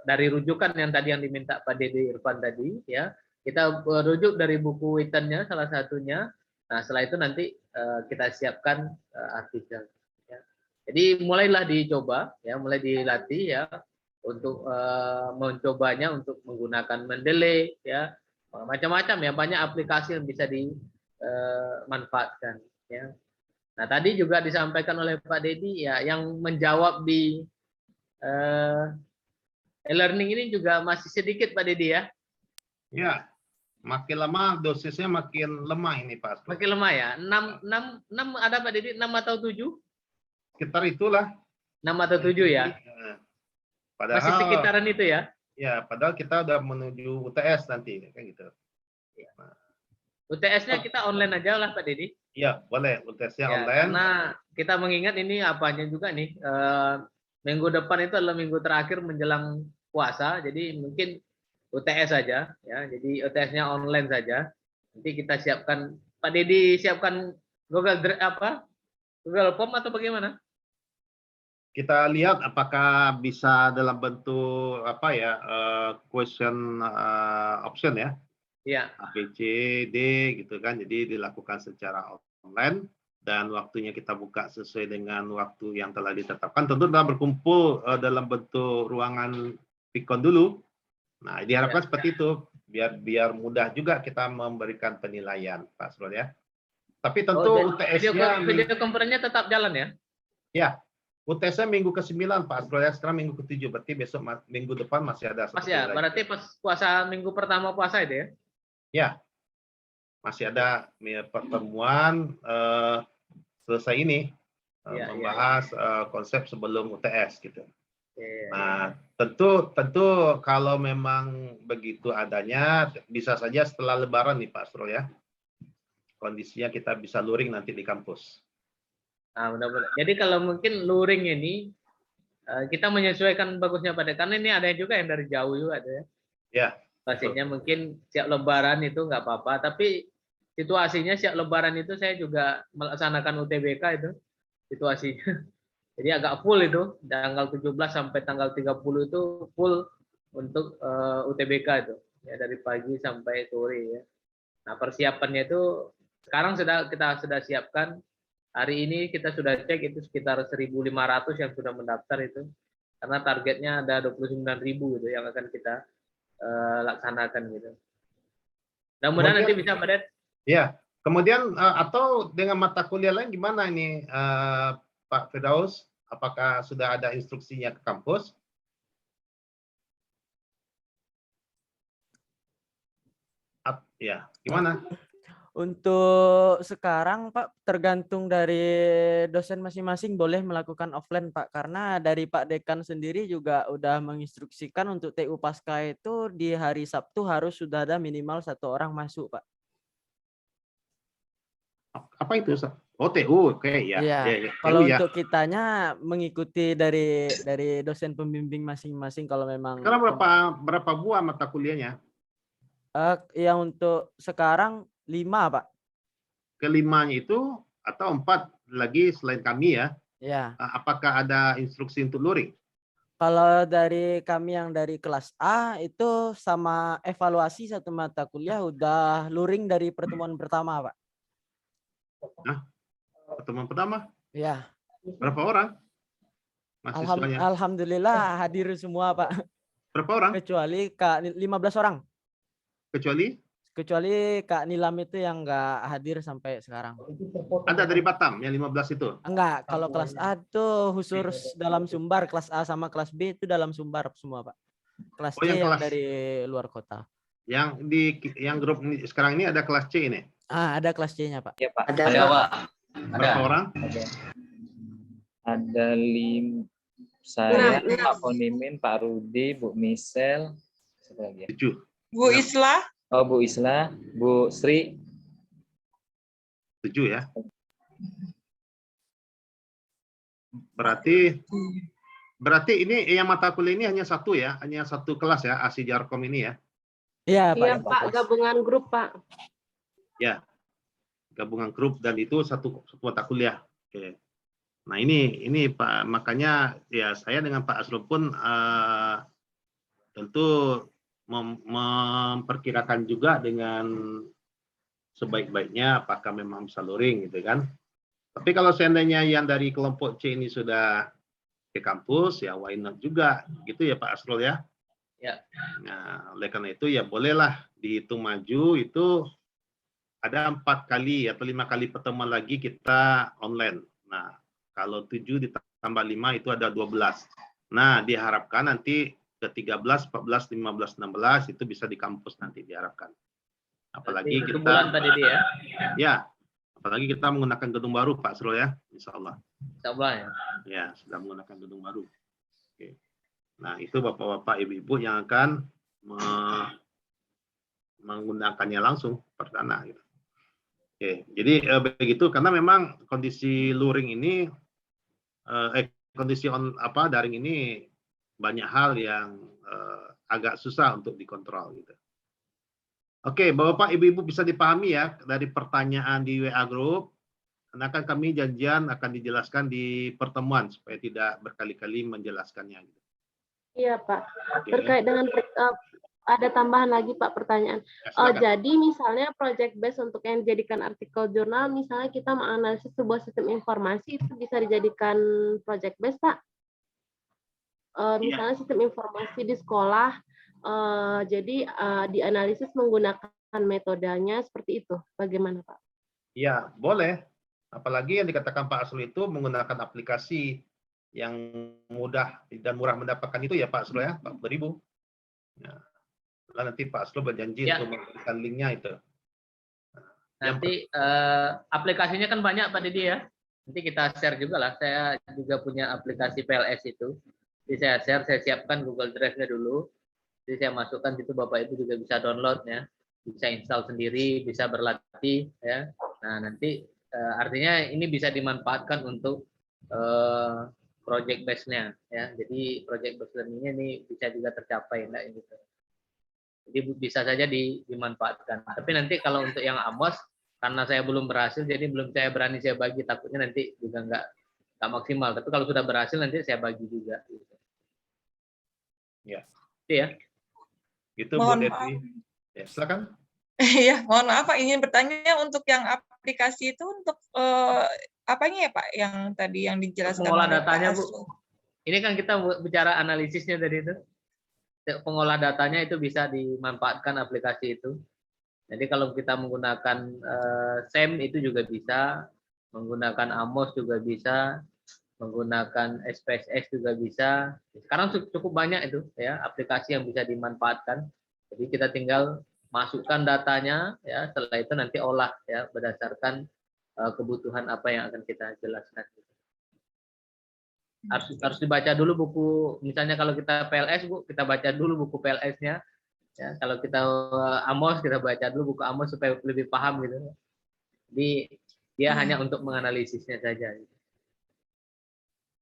dari rujukan yang tadi yang diminta Pak Dede Irfan tadi ya, kita rujuk dari buku Wittennya salah satunya. Nah, setelah itu nanti kita siapkan artikel. Ya. Jadi mulailah dicoba ya, mulai dilatih ya untuk mencobanya untuk menggunakan Mendeley ya. Macam-macam ya, banyak aplikasi yang bisa dimanfaatkan ya. Nah, tadi juga disampaikan oleh Pak Dedi ya, yang menjawab di e-learning ini juga masih sedikit Pak Dedi ya. Ya, makin lama dosisnya makin lemah ini Pak. Makin lemah ya. 6 ada Pak Dedi, 6 atau 7? Sekitar itulah. 6 atau 7 ya. Padahal masih sekitaran itu ya. Ya, padahal kita udah menuju UTS nanti, kan gitu. Nah. UTS-nya kita online aja lah Pak Dedi. Iya, boleh UTS-nya ya, online. Karena kita mengingat ini apanya juga nih, minggu depan itu adalah minggu terakhir menjelang puasa, jadi mungkin UTS saja, ya. Jadi UTS-nya online saja. Nanti kita siapkan, Pak Dedi siapkan Google Form atau bagaimana? Kita lihat apakah bisa dalam bentuk question option ya. Iya. A, B, C, D gitu kan. Jadi dilakukan secara online dan waktunya kita buka sesuai dengan waktu yang telah ditetapkan. Tentu dalam berkumpul dalam bentuk ruangan Pikon dulu. Nah, diharapkan seperti itu biar mudah juga kita memberikan penilaian, Pak Srol ya. Tapi tentu UTS-nya video conference-nya tetap jalan ya? Ya. UTS-nya minggu ke-9 Pak Asrul ya, sekarang minggu ke-7, berarti besok minggu depan masih ada. Masih ya, berarti pas puasa minggu pertama puasa itu ya? Ya, masih ada pertemuan selesai ini membahas konsep sebelum UTS gitu. Nah, tentu kalau memang begitu adanya, bisa saja setelah Lebaran nih Pak Asrul ya, kondisinya kita bisa luring nanti di kampus. Nah, mudah-mudahan. Jadi kalau mungkin luring ini kita menyesuaikan bagusnya pada, karena ini ada juga yang dari jauh juga ada ya. Ya. Pastinya mungkin siap Lebaran itu nggak apa-apa, tapi situasinya siap Lebaran itu saya juga melaksanakan UTBK itu situasinya. Jadi agak full itu, tanggal 17 sampai tanggal 30 itu full untuk UTBK itu ya, dari pagi sampai sore ya. Nah, persiapannya itu Sekarang kita sudah siapkan. Hari ini kita sudah cek itu sekitar 1.500 yang sudah mendaftar itu. Karena targetnya ada 29.000 gitu yang akan kita laksanakan gitu. Mudah-mudahan nanti bisa, Pak Det. Ya, kemudian atau dengan mata kuliah lain gimana ini Pak Firdaus? Apakah sudah ada instruksinya ke kampus? Ya, gimana? Untuk sekarang Pak, tergantung dari dosen masing-masing boleh melakukan offline Pak. Karena dari Pak Dekan sendiri juga udah menginstruksikan untuk TU Pasca itu di hari Sabtu harus sudah ada minimal 1 orang masuk Pak. Apa itu? Oh, TU, oke ya. Iya. Ya. Kalau TU, untuk kitanya mengikuti dari dosen pembimbing masing-masing kalau memang. Sekarang berapa buah mata kuliahnya? Yang untuk sekarang 5 Pak. Kelimanya itu atau 4 lagi selain kami ya? Ya. Apakah ada instruksi untuk luring? Kalau dari kami yang dari kelas A itu sama evaluasi 1 mata kuliah udah luring dari pertemuan pertama Pak. Nah, pertemuan pertama? Ya. Berapa orang mahasiswanya? Alhamdulillah hadir semua Pak. Berapa orang? Kecuali 15 orang. Kecuali Kak Nilam itu yang nggak hadir sampai sekarang. Ada dari Batam yang 15 itu? Enggak, kalau kelas A itu khusus dalam Sumbar, kelas A sama kelas B itu dalam Sumbar semua Pak. Kelas C yang dari luar kota. Yang grup ini, sekarang ini ada kelas C ini? Ada kelas C-nya Pak. Ya, Pak. Ada Pak. Berapa orang? Ada 5. Saya, Pak Ponimin, Pak Rudi, Bu Misel, siapa lagi ya? 7. Bu Isla. Oh, Bu Isla, Bu Sri. 7 ya. Berarti ini yang mata kuliah ini hanya 1 ya, hanya 1 kelas ya, ASI Jarkom ini ya? Iya Pak. Iya Pak, gabungan grup Pak. Ya, gabungan grup dan itu satu mata kuliah. Oke. Nah ini Pak, makanya ya saya dengan Pak Asrul pun tentu memperkirakan juga dengan sebaik-baiknya apakah memang bisa luring gitu kan. Tapi kalau seandainya yang dari kelompok C ini sudah ke kampus ya why not juga gitu ya Pak Asrul ya. Ya. Nah, oleh karena itu ya bolehlah dihitung maju itu ada 4 kali atau 5 kali pertemuan lagi kita online. Nah, kalau 7 ditambah 5 itu ada 12. Nah, diharapkan nanti ke 13, 14, 15, 16 itu bisa di kampus nanti diharapkan. Apalagi kita bulan tadi dia. Ya, apalagi kita menggunakan gedung baru Pak Sro ya, insya Allah. Insya Allah ya. Ya, sudah menggunakan gedung baru. Oke. Nah, itu Bapak-bapak, Ibu-ibu yang akan menggunakannya langsung perdana gitu. Oke, jadi begitu karena memang kondisi luring ini kondisi daring ini banyak hal yang agak susah untuk dikontrol gitu. Oke, Bapak Ibu-ibu bisa dipahami ya dari pertanyaan di WA group. Karena kan kami janjian akan dijelaskan di pertemuan supaya tidak berkali-kali menjelaskannya gitu. Iya, Pak. Oke. Terkait dengan ada tambahan lagi Pak pertanyaan. Ya, jadi misalnya project base untuk yang dijadikan artikel jurnal, misalnya kita menganalisis sebuah sistem informasi itu bisa dijadikan project base Pak. Misalnya sistem informasi di sekolah, jadi dianalisis menggunakan metodenya seperti itu. Bagaimana Pak? Iya, boleh. Apalagi yang dikatakan Pak Asrul itu menggunakan aplikasi yang mudah dan murah mendapatkan itu ya Pak Asrul ya, Pak Beribu. Nah, nanti Pak Asrul berjanji Ya. untuk memberikan linknya itu. Nanti aplikasinya kan banyak Pak Didi ya. Nanti kita share juga lah. Saya juga punya aplikasi PLS itu. Jadi saya share, saya siapkan Google Drive-nya dulu. Jadi saya masukkan situ Bapak Ibu juga bisa download ya. Bisa install sendiri, bisa berlatih ya. Nah, nanti artinya ini bisa dimanfaatkan untuk project base-nya ya. Jadi project base learning-nya ini bisa juga tercapai enggak gitu. Jadi bisa saja dimanfaatkan. Tapi nanti kalau untuk yang AMOS, karena saya belum berhasil, jadi belum saya berani saya bagi. Takutnya nanti juga nggak maksimal. Tapi kalau sudah berhasil nanti saya bagi juga. Ya. Itu ya. Itu Bu Devi. Ya, silakan. Ya, mohon maaf Pak, ingin bertanya untuk yang aplikasi itu untuk apanya ya Pak, yang tadi yang dijelaskan Pengolah oleh Pak datanya, Bu. Asrul? Ini kan kita bicara analisisnya tadi itu. Pengolah datanya itu bisa dimanfaatkan aplikasi itu. Jadi kalau kita menggunakan SEM itu juga bisa, menggunakan Amos juga bisa, menggunakan SPSS juga bisa. Sekarang cukup banyak itu ya aplikasi yang bisa dimanfaatkan. Jadi kita tinggal masukkan datanya ya, setelah itu nanti olah ya berdasarkan kebutuhan apa yang akan kita jelaskan. Harus dibaca dulu buku, misalnya kalau kita PLS Bu, kita baca dulu buku PLS-nya. Ya, kalau kita Amos, kita baca dulu buku Amos supaya lebih paham gitu. Jadi dia hanya untuk menganalisisnya saja.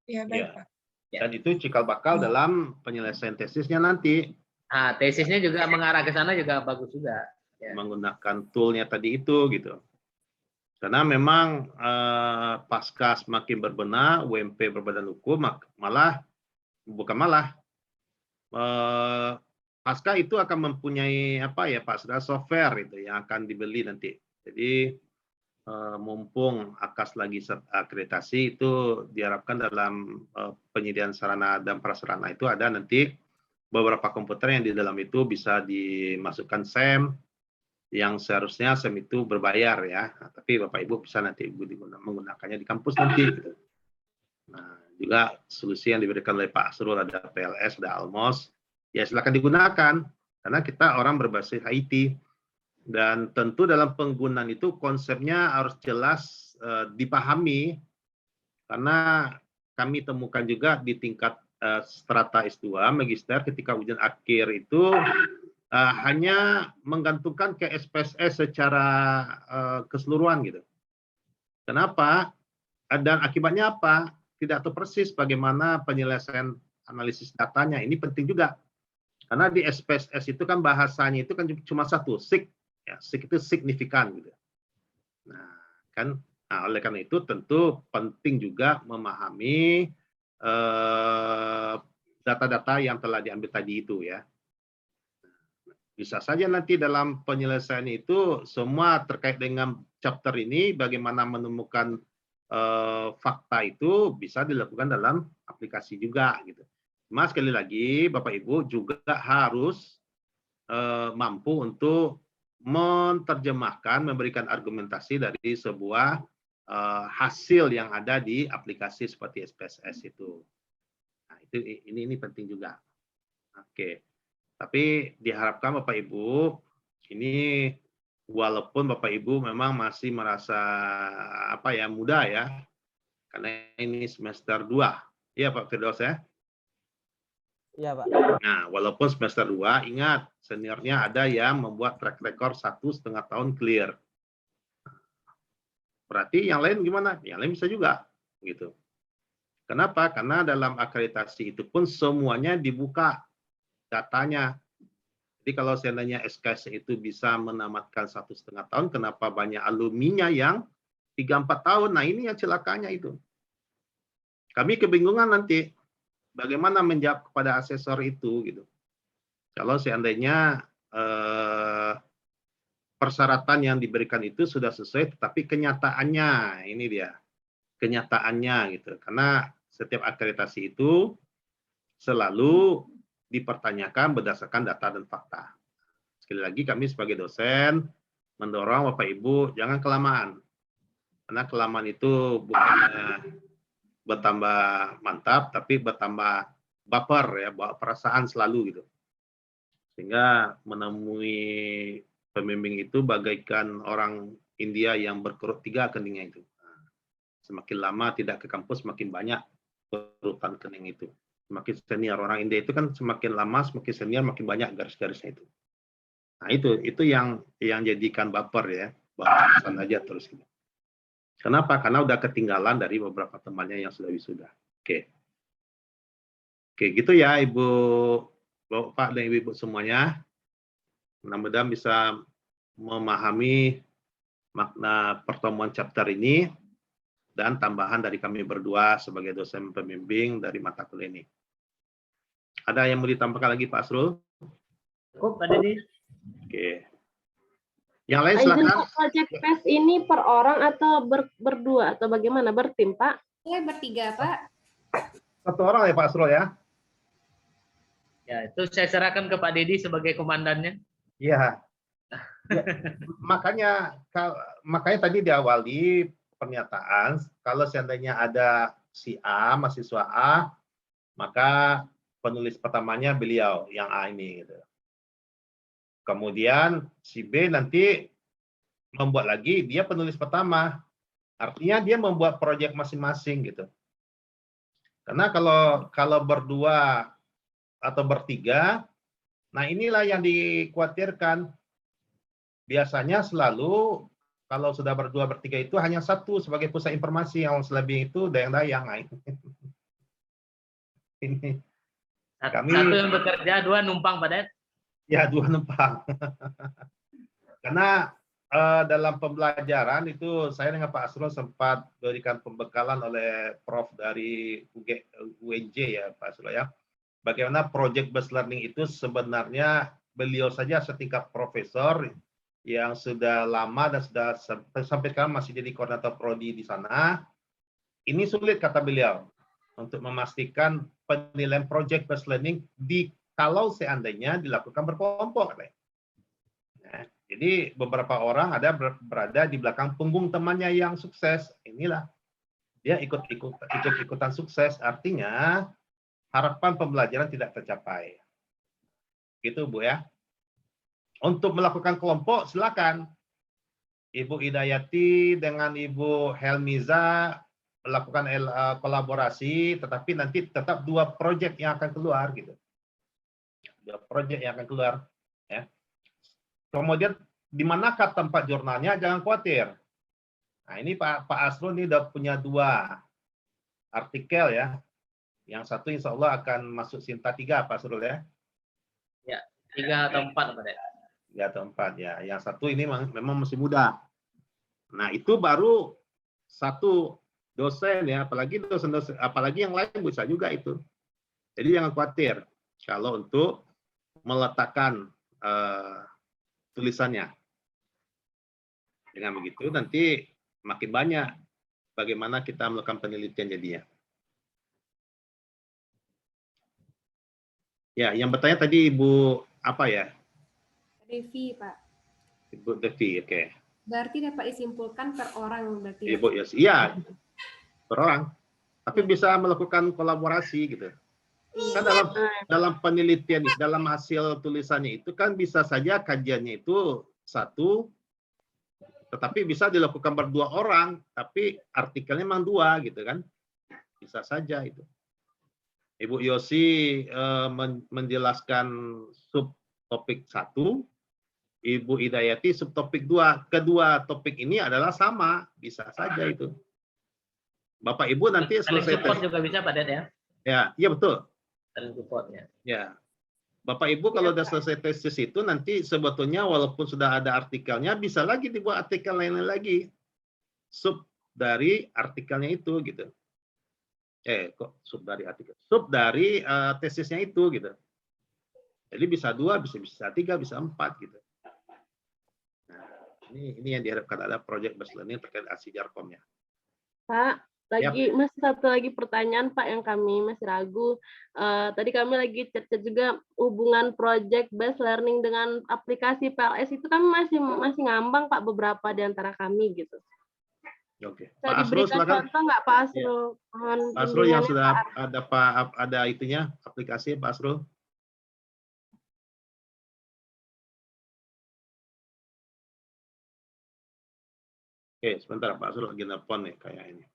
Ya, baik Pak. Dan itu cikal bakal dalam penyelesaian tesisnya nanti. Nah, tesisnya juga mengarah ke sana juga bagus juga. Ya. Menggunakan toolnya tadi itu gitu. Karena memang pasca semakin berbenah, UMP berbadan hukum pasca itu akan mempunyai apa ya Pak, sudah software itu yang akan dibeli nanti. Jadi mumpung AKAS lagi akreditasi itu diharapkan dalam penyediaan sarana dan prasarana itu ada nanti beberapa komputer yang di dalam itu bisa dimasukkan SEM yang seharusnya SEM itu berbayar ya. Nah, tapi Bapak Ibu bisa nanti menggunakannya di kampus nanti gitu. Nah, juga solusi yang diberikan oleh Pak Asrul ada PLS, ada Almos. Ya silakan digunakan karena kita orang berbasis IT. Dan tentu dalam penggunaan itu konsepnya harus jelas dipahami karena kami temukan juga di tingkat strata S2 magister ketika ujian akhir itu hanya menggantungkan ke SPSS secara keseluruhan gitu. Kenapa? Dan akibatnya apa? Tidak tahu persis bagaimana penyelesaian analisis datanya. Ini penting juga. Karena di SPSS itu kan bahasanya itu kan cuma satu, SIG. Ya, SIG itu signifikan gitu. Nah, kan oleh karena itu tentu penting juga memahami data-data yang telah diambil tadi itu ya. Bisa saja nanti dalam penyelesaian itu semua terkait dengan chapter ini bagaimana menemukan fakta itu bisa dilakukan dalam aplikasi juga gitu. Cuma sekali lagi Bapak Ibu juga harus mampu untuk menerjemahkan, memberikan argumentasi dari sebuah hasil yang ada di aplikasi seperti SPSS itu. Nah, ini penting juga. Oke. Tapi diharapkan Bapak Ibu ini walaupun Bapak Ibu memang masih merasa apa ya muda ya. Karena ini semester 2. Iya Pak Firdaus ya? Iya Pak. Nah, walaupun semester 2, ingat seniornya ada yang membuat track record 1,5 tahun clear. Berarti yang lain gimana? Yang lain bisa juga, gitu. Kenapa? Karena dalam akreditasi itu pun semuanya dibuka datanya. Jadi kalau seandainya SKS itu bisa menamatkan 1,5 tahun, kenapa banyak alumninya yang 3-4 tahun? Nah ini yang celakanya itu. Kami kebingungan nanti bagaimana menjawab kepada asesor itu gitu. Kalau seandainya persyaratan yang diberikan itu sudah sesuai, tetapi kenyataannya ini dia, kenyataannya gitu. Karena setiap akreditasi itu selalu dipertanyakan berdasarkan data dan fakta. Sekali lagi kami sebagai dosen mendorong Bapak Ibu jangan kelamaan. Karena kelamaan itu bukannya bertambah mantap, tapi bertambah baper ya, bawa perasaan selalu gitu. Sehingga menemui pembimbing itu bagaikan orang India yang berkerut 3 keningnya itu. Semakin lama tidak ke kampus, semakin banyak kerutan kening itu. Semakin senior orang India itu kan semakin lama, semakin senior, makin banyak garis-garisnya itu. Nah itu yang jadikan baper ya, baper aja terus gitu. Kenapa? Karena udah ketinggalan dari beberapa temannya yang sudah wisuda. Oke, gitu ya Ibu, Bapak dan Ibu semuanya. Mudah-mudahan bisa memahami makna pertemuan chapter ini dan tambahan dari kami berdua sebagai dosen pembimbing dari mata kuliah ini. Ada yang mau ditambahkan lagi Pak Asrul? Cukup, Pak Dedi. Oke. Yang lain Izin silakan. Pak, project PES ini per orang atau berdua atau bagaimana? Bertim, Pak? Bertiga, Pak. Satu orang ya Pak Asrul ya? Ya, itu saya serahkan ke Pak Dedi sebagai komandannya. Iya. Ya, makanya tadi diawali pernyataan kalau seandainya ada si A, mahasiswa A, maka penulis pertamanya beliau yang A ini gitu. Kemudian si B nanti membuat lagi, dia penulis pertama. Artinya dia membuat proyek masing-masing gitu. Karena kalau berdua atau bertiga, nah inilah yang dikhawatirkan. Biasanya selalu kalau sudah berdua bertiga itu hanya satu sebagai pusat informasi, yang selebih itu dayang-dayang. Ini kami Satu yang bekerja, dua numpang, Pak Det. ya, dua numpang. Karena dalam pembelajaran itu saya dengan Pak Asrul sempat diberikan pembekalan oleh Prof dari UNJ ya Pak Asrul ya. Bagaimana project based learning itu sebenarnya beliau saja setingkat profesor yang sudah lama dan sudah sampai sekarang masih jadi koordinator prodi di sana. Ini sulit kata beliau untuk memastikan penilaian project based learning kalau seandainya dilakukan berkelompok. Nah, jadi beberapa orang ada berada di belakang punggung temannya yang sukses. Inilah dia ikut-ikutan sukses. Artinya harapan pembelajaran tidak tercapai. Gitu Bu ya. Untuk melakukan kelompok silakan. Ibu Hidayati dengan Ibu Helmiza melakukan kolaborasi, tetapi nanti tetap dua proyek yang akan keluar gitu. Dua proyek yang akan keluar ya. Kemudian di manakah tempat jurnalnya? Jangan khawatir. Nah, ini Pak Asrul ini udah punya dua artikel ya. Yang satu insya Allah akan masuk Sinta 3 Pak Asrul ya. Ya, 3 atau 4 Pak Det. 3 atau 4 ya. Yang satu ini memang masih muda. Nah, itu baru satu dosen ya, apalagi dosen-dosen, apalagi yang lain bisa juga itu. Jadi jangan khawatir kalau untuk meletakkan tulisannya. Dengan begitu nanti makin banyak bagaimana kita melakukan penelitian jadinya. Ya, yang bertanya tadi Ibu apa ya? Devi, Pak. Ibu Devi, oke. Berarti dapat disimpulkan per orang berarti. Ibu ya, iya, per orang. Tapi bisa melakukan kolaborasi gitu. Kan dalam penelitian, dalam hasil tulisannya itu kan bisa saja kajiannya itu satu, tetapi bisa dilakukan berdua orang, tapi artikelnya memang dua gitu kan. Bisa saja itu. Ibu Yosi menjelaskan subtopik 1, Ibu Hidayati subtopik 2. Kedua topik ini adalah sama, bisa saja itu. Bapak Ibu nanti selesai support juga bisa Pak Det ya. Ya, iya betul. Saling supportnya. Ya. Bapak Ibu kalau sudah selesai tesis itu nanti sebetulnya walaupun sudah ada artikelnya bisa lagi dibuat artikel lain lagi. Sub dari artikelnya itu gitu. Kok sub dari artikel? Sub dari tesisnya itu gitu. Jadi bisa 2, bisa 3, bisa 4 gitu. Nah, ini yang diharapkan ada project based learning terkait ASI Jarkom ya. Pak, masih satu lagi pertanyaan Pak yang kami masih ragu. Tadi kami lagi chat-chat juga hubungan project based learning dengan aplikasi PLS itu kami masih ngambang Pak, beberapa di antara kami gitu. Oke. Bisa Pak Asrul diberikan silakan. contoh nggak Pak Asrul? Ya. Pak Asrul yang sudah ada itunya aplikasi Pak Asrul. Oke, sebentar Pak Asrul lagi nelpon nih kayak ini.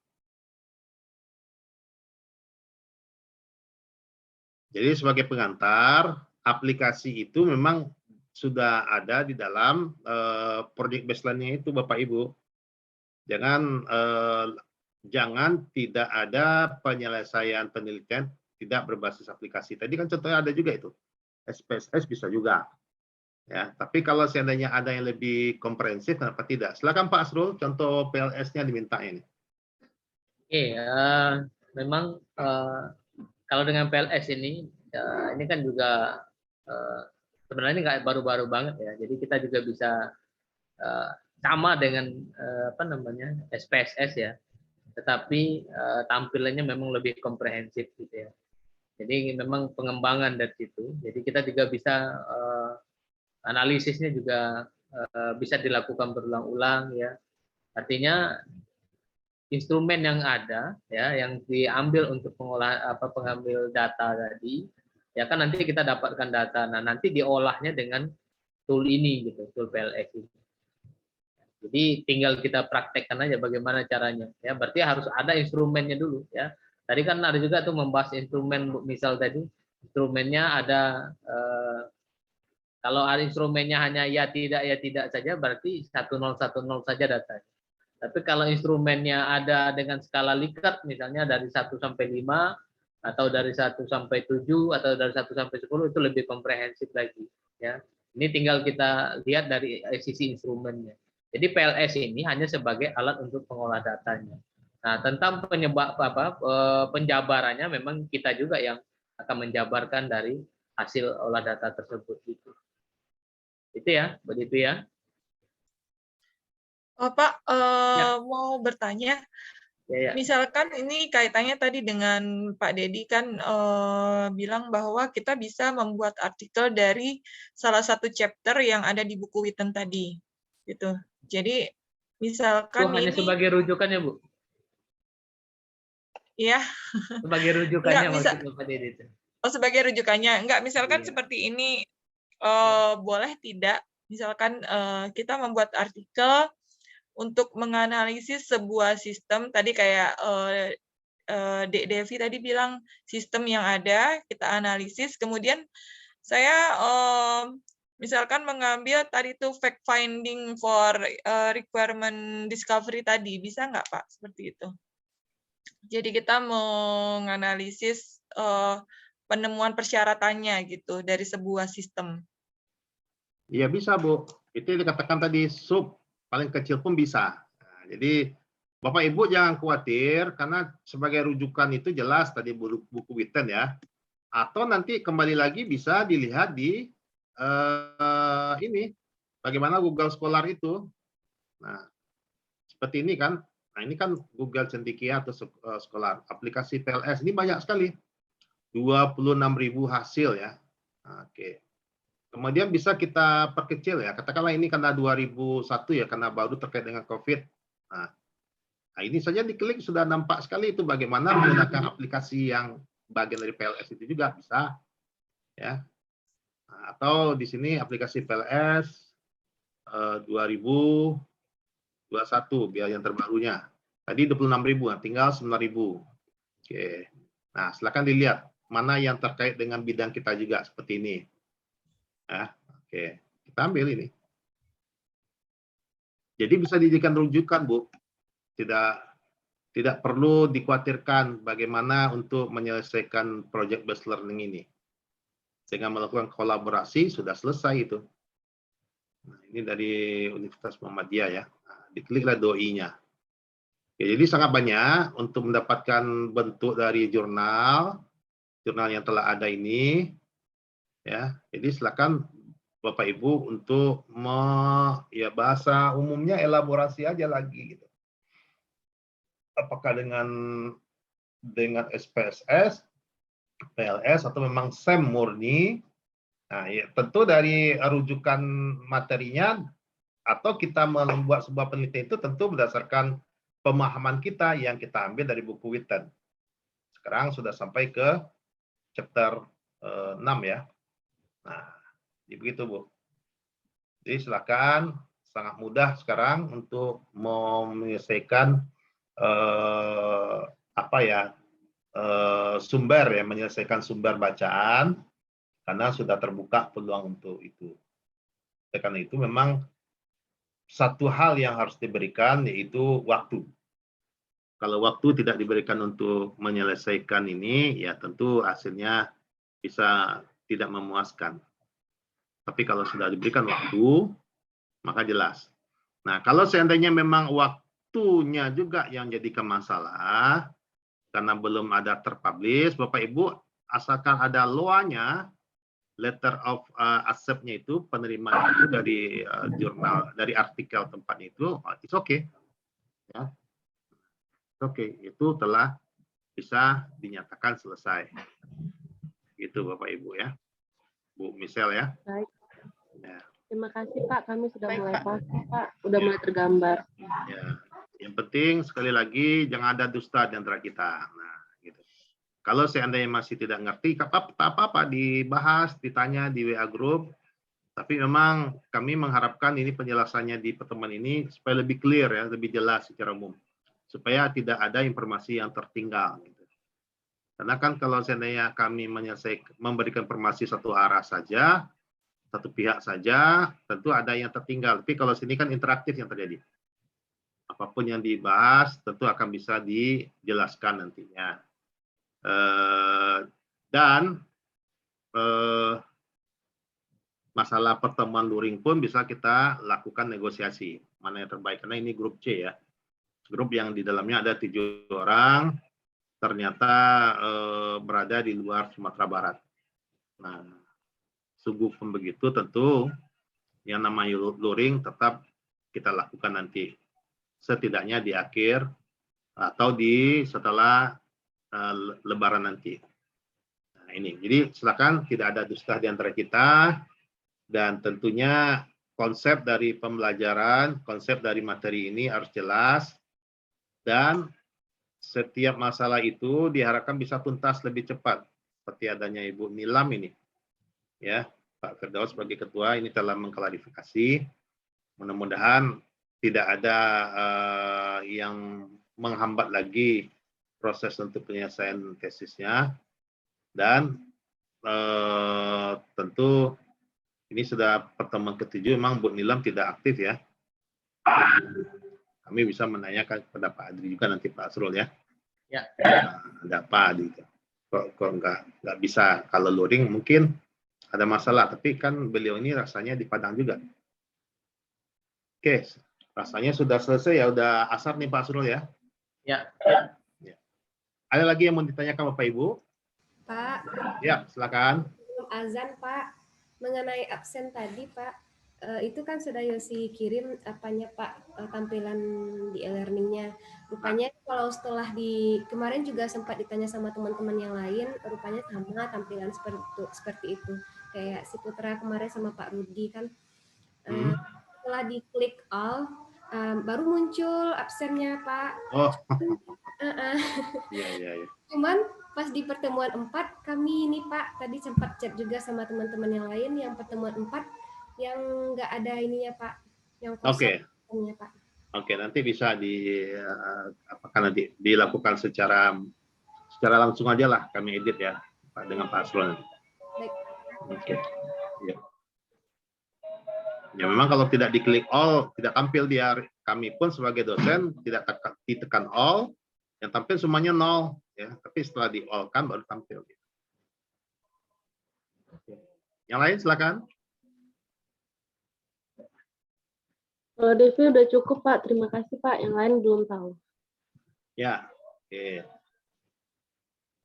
Jadi sebagai pengantar, aplikasi itu memang sudah ada di dalam project based learning itu Bapak Ibu. Jangan tidak ada penyelesaian penelitian tidak berbasis aplikasi. Tadi kan contohnya ada juga itu. SPSS bisa juga. Ya, tapi kalau seandainya ada yang lebih komprehensif, kenapa tidak? Silakan Pak Asrul, contoh PLS-nya diminta ini. Oke, memang kalau dengan PLS ini kan juga sebenarnya nggak baru-baru banget ya. Jadi kita juga bisa sama dengan apa namanya SPSS ya, tetapi tampilannya memang lebih komprehensif gitu ya. Jadi memang pengembangan dari situ. Jadi kita juga bisa analisisnya juga bisa dilakukan berulang-ulang ya. Artinya instrumen yang ada ya, yang diambil untuk pengambil data tadi, ya kan nanti kita dapatkan data. Nah nanti diolahnya dengan tool ini gitu, tool PLS ini. Jadi tinggal kita praktekkan aja bagaimana caranya. Ya berarti harus ada instrumennya dulu ya. Tadi kan ada juga tuh membahas instrumen, misal tadi instrumennya ada kalau ada instrumennya hanya ya tidak saja, berarti 1010 saja datanya. Tapi kalau instrumennya ada dengan skala Likert, misalnya dari 1 sampai 5, atau dari 1 sampai 7, atau dari 1 sampai 10, itu lebih komprehensif lagi. Ya. Ini tinggal kita lihat dari sisi instrumennya. Jadi PLS ini hanya sebagai alat untuk pengolah datanya. Nah, tentang penjabarannya memang kita juga yang akan menjabarkan dari hasil olah data tersebut. Itu ya, begitu ya. Oh, Pak, Ya. mau bertanya, Ya. misalkan ini kaitannya tadi dengan Pak Dedi kan bilang bahwa kita bisa membuat artikel dari salah satu chapter yang ada di buku Witten tadi, gitu. Jadi misalkan Itu hanya ini, sebagai rujukannya, Bu? ya, Sebagai rujukannya bisa. maksudnya Pak Dedi itu. Oh, sebagai rujukannya, enggak, misalkan Iya. seperti ini, boleh tidak, misalkan kita membuat artikel untuk menganalisis sebuah sistem, tadi kayak Dek Devi tadi bilang sistem yang ada, kita analisis, kemudian saya misalkan mengambil tadi itu fact finding for requirement discovery tadi, bisa nggak Pak, seperti itu? Jadi kita menganalisis penemuan persyaratannya gitu dari sebuah sistem. Iya bisa, Bu. Itu yang dikatakan tadi sub paling kecil pun bisa. Nah, jadi Bapak Ibu jangan khawatir karena sebagai rujukan itu jelas tadi buku Witten ya. Atau nanti kembali lagi bisa dilihat di ini bagaimana Google Scholar itu. Nah, seperti ini kan. Nah, ini kan Google Cendekia atau Scholar. Aplikasi PLS ini banyak sekali. 26.000 hasil ya. Oke. Kemudian bisa kita perkecil ya. Katakanlah ini karena 2001 ya, karena baru terkait dengan COVID. Nah, ini saja diklik sudah nampak sekali itu bagaimana menggunakan aplikasi yang bagian dari PLS itu juga bisa. Ya. Nah, atau di sini aplikasi PLS 2021 biar yang terbarunya. Tadi 26.000, nah tinggal 9.000. Oke. Nah, silakan dilihat mana yang terkait dengan bidang kita juga seperti ini. Ya, oke, kita ambil ini. Jadi bisa dijadikan rujukan, Bu. Tidak perlu dikhawatirkan bagaimana untuk menyelesaikan project based learning ini. Dengan melakukan kolaborasi sudah selesai itu. Nah, ini dari Universitas Muhammadiyah ya. Nah, dikliklah doi-nya. Ya, jadi sangat banyak untuk mendapatkan bentuk dari jurnal yang telah ada ini. Ya, jadi silakan Bapak Ibu untuk ya bahasa umumnya elaborasi aja lagi gitu. Apakah dengan SPSS, PLS atau memang SEM murni. Nah, ya, tentu dari rujukan materinya atau kita membuat sebuah penelitian itu tentu berdasarkan pemahaman kita yang kita ambil dari buku Witten. Sekarang sudah sampai ke chapter 6 ya. Nah, begitu Bu. Jadi silakan, sangat mudah sekarang untuk menyelesaikan sumber ya, menyelesaikan sumber bacaan karena sudah terbuka peluang untuk itu. Karena itu memang satu hal yang harus diberikan yaitu waktu. Kalau waktu tidak diberikan untuk menyelesaikan ini, ya tentu hasilnya bisa tidak memuaskan. Tapi kalau sudah diberikan waktu, maka jelas. Nah, kalau seandainya memang waktunya juga yang jadikan masalah, karena belum ada terpublish, Bapak Ibu, asalkan ada LOA-nya, letter of accept-nya itu, penerimaan itu dari jurnal, dari artikel tempatnya itu, it's okay. Ya. Oke, itu telah bisa dinyatakan selesai. Gitu Bapak Ibu ya. Bu Michelle ya. Baik. Ya. Terima kasih Pak, kami sudah Baik, mulai Pak. paham Pak, udah mulai tergambar. Ya. Yang penting sekali lagi jangan ada dusta di antara kita. Nah, gitu. Kalau seandainya masih tidak ngerti, apa-apa dibahas, ditanya di WA group. Tapi memang kami mengharapkan ini penjelasannya di pertemuan ini supaya lebih clear ya, lebih jelas secara umum. Supaya tidak ada informasi yang tertinggal. Gitu. Karena kan kalau seandainya kami memberikan informasi satu arah saja, satu pihak saja, tentu ada yang tertinggal. Tapi kalau sini kan interaktif yang terjadi. Apapun yang dibahas tentu akan bisa dijelaskan nantinya. Masalah pertemuan luring pun bisa kita lakukan negosiasi. Mana yang terbaik, karena ini grup C ya. Grup yang di dalamnya ada 7 orang, ternyata berada di luar Sumatera Barat. Nah, sungguh pun begitu tentu yang namanya luring tetap kita lakukan nanti. Setidaknya di akhir atau setelah Lebaran nanti. Nah, ini. Jadi silakan, tidak ada dusta di antara kita. Dan tentunya konsep dari pembelajaran, konsep dari materi ini harus jelas. Dan setiap masalah itu diharapkan bisa tuntas lebih cepat. Seperti adanya Ibu Nilam ini. Ya, Pak Firdaus sebagai ketua ini telah mengklarifikasi. Mudah-mudahan tidak ada yang menghambat lagi proses untuk penyelesaian tesisnya. Dan tentu ini sudah pertemuan ke-7, memang Bu Nilam tidak aktif ya. Kami bisa menanyakan kepada Pak Adri juga nanti Pak Asrul ya. Ya. Ada apa gitu. Kok nggak bisa, kalau luring mungkin ada masalah, tapi kan beliau ini rasanya di Padang juga. Oke, rasanya sudah selesai ya, udah asar nih Pak Asrul ya. Ya. Ada lagi yang mau ditanyakan Bapak Ibu? Pak. Ya, silakan. Azan Pak, mengenai absen tadi Pak, itu kan sudah Yosi kirim apanya Pak, tampilan di e-learningnya. Rupanya kalau setelah kemarin juga sempat ditanya sama teman-teman yang lain, rupanya sama tampilan seperti itu. Kayak si Putra kemarin sama Pak Rudi kan, setelah diklik all, baru muncul absennya Pak. Oh. Iya. Cuman pas di pertemuan 4 kami ini Pak tadi sempat chat juga sama teman-teman yang lain yang pertemuan 4 yang nggak ada ininya Pak, yang kosong. Oke. Oke, nanti bisa nanti dilakukan secara langsung aja lah, kami edit ya Pak dengan Pak Asrul. Baik. Oke. Ya. Ya memang kalau tidak diklik all tidak tampil dia. Kami pun sebagai dosen tidak ditekan all, yang tampil semuanya 0 ya, tapi setelah di all kan baru tampil. Yang lain silakan. Kalau Devi udah cukup Pak, terima kasih Pak. Yang lain belum tahu. Ya, oke.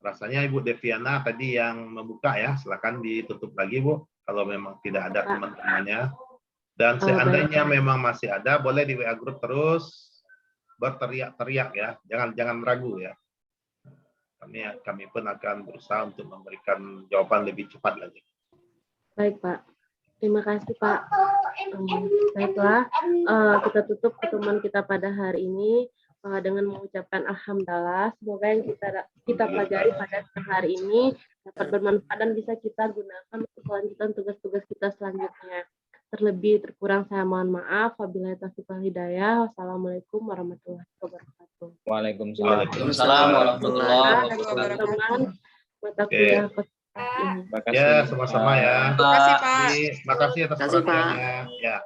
Rasanya Ibu Deviana tadi yang membuka ya, silakan ditutup lagi Bu, kalau memang tidak ada teman-temannya. Dan seandainya memang masih ada, boleh di WA group terus berteriak-teriak ya, jangan ragu ya. Kami pun akan berusaha untuk memberikan jawaban lebih cepat lagi. Baik Pak, terima kasih Pak. Baiklah, kita tutup pertemuan kita pada hari ini dengan mengucapkan alhamdulillah. Semoga yang kita pelajari pada hari ini dapat bermanfaat dan bisa kita gunakan untuk kelanjutan tugas-tugas kita selanjutnya. Terlebih terkurang saya mohon maaf. Wabillahi taufiq wal hidayah. Wassalamualaikum warahmatullahi wabarakatuh. Waalaikumsalam warahmatullahi wabarakatuh. Mata kuliah Ya, sama-sama ya. Terima kasih Pak. Terima kasih atas perhatiannya. Ya.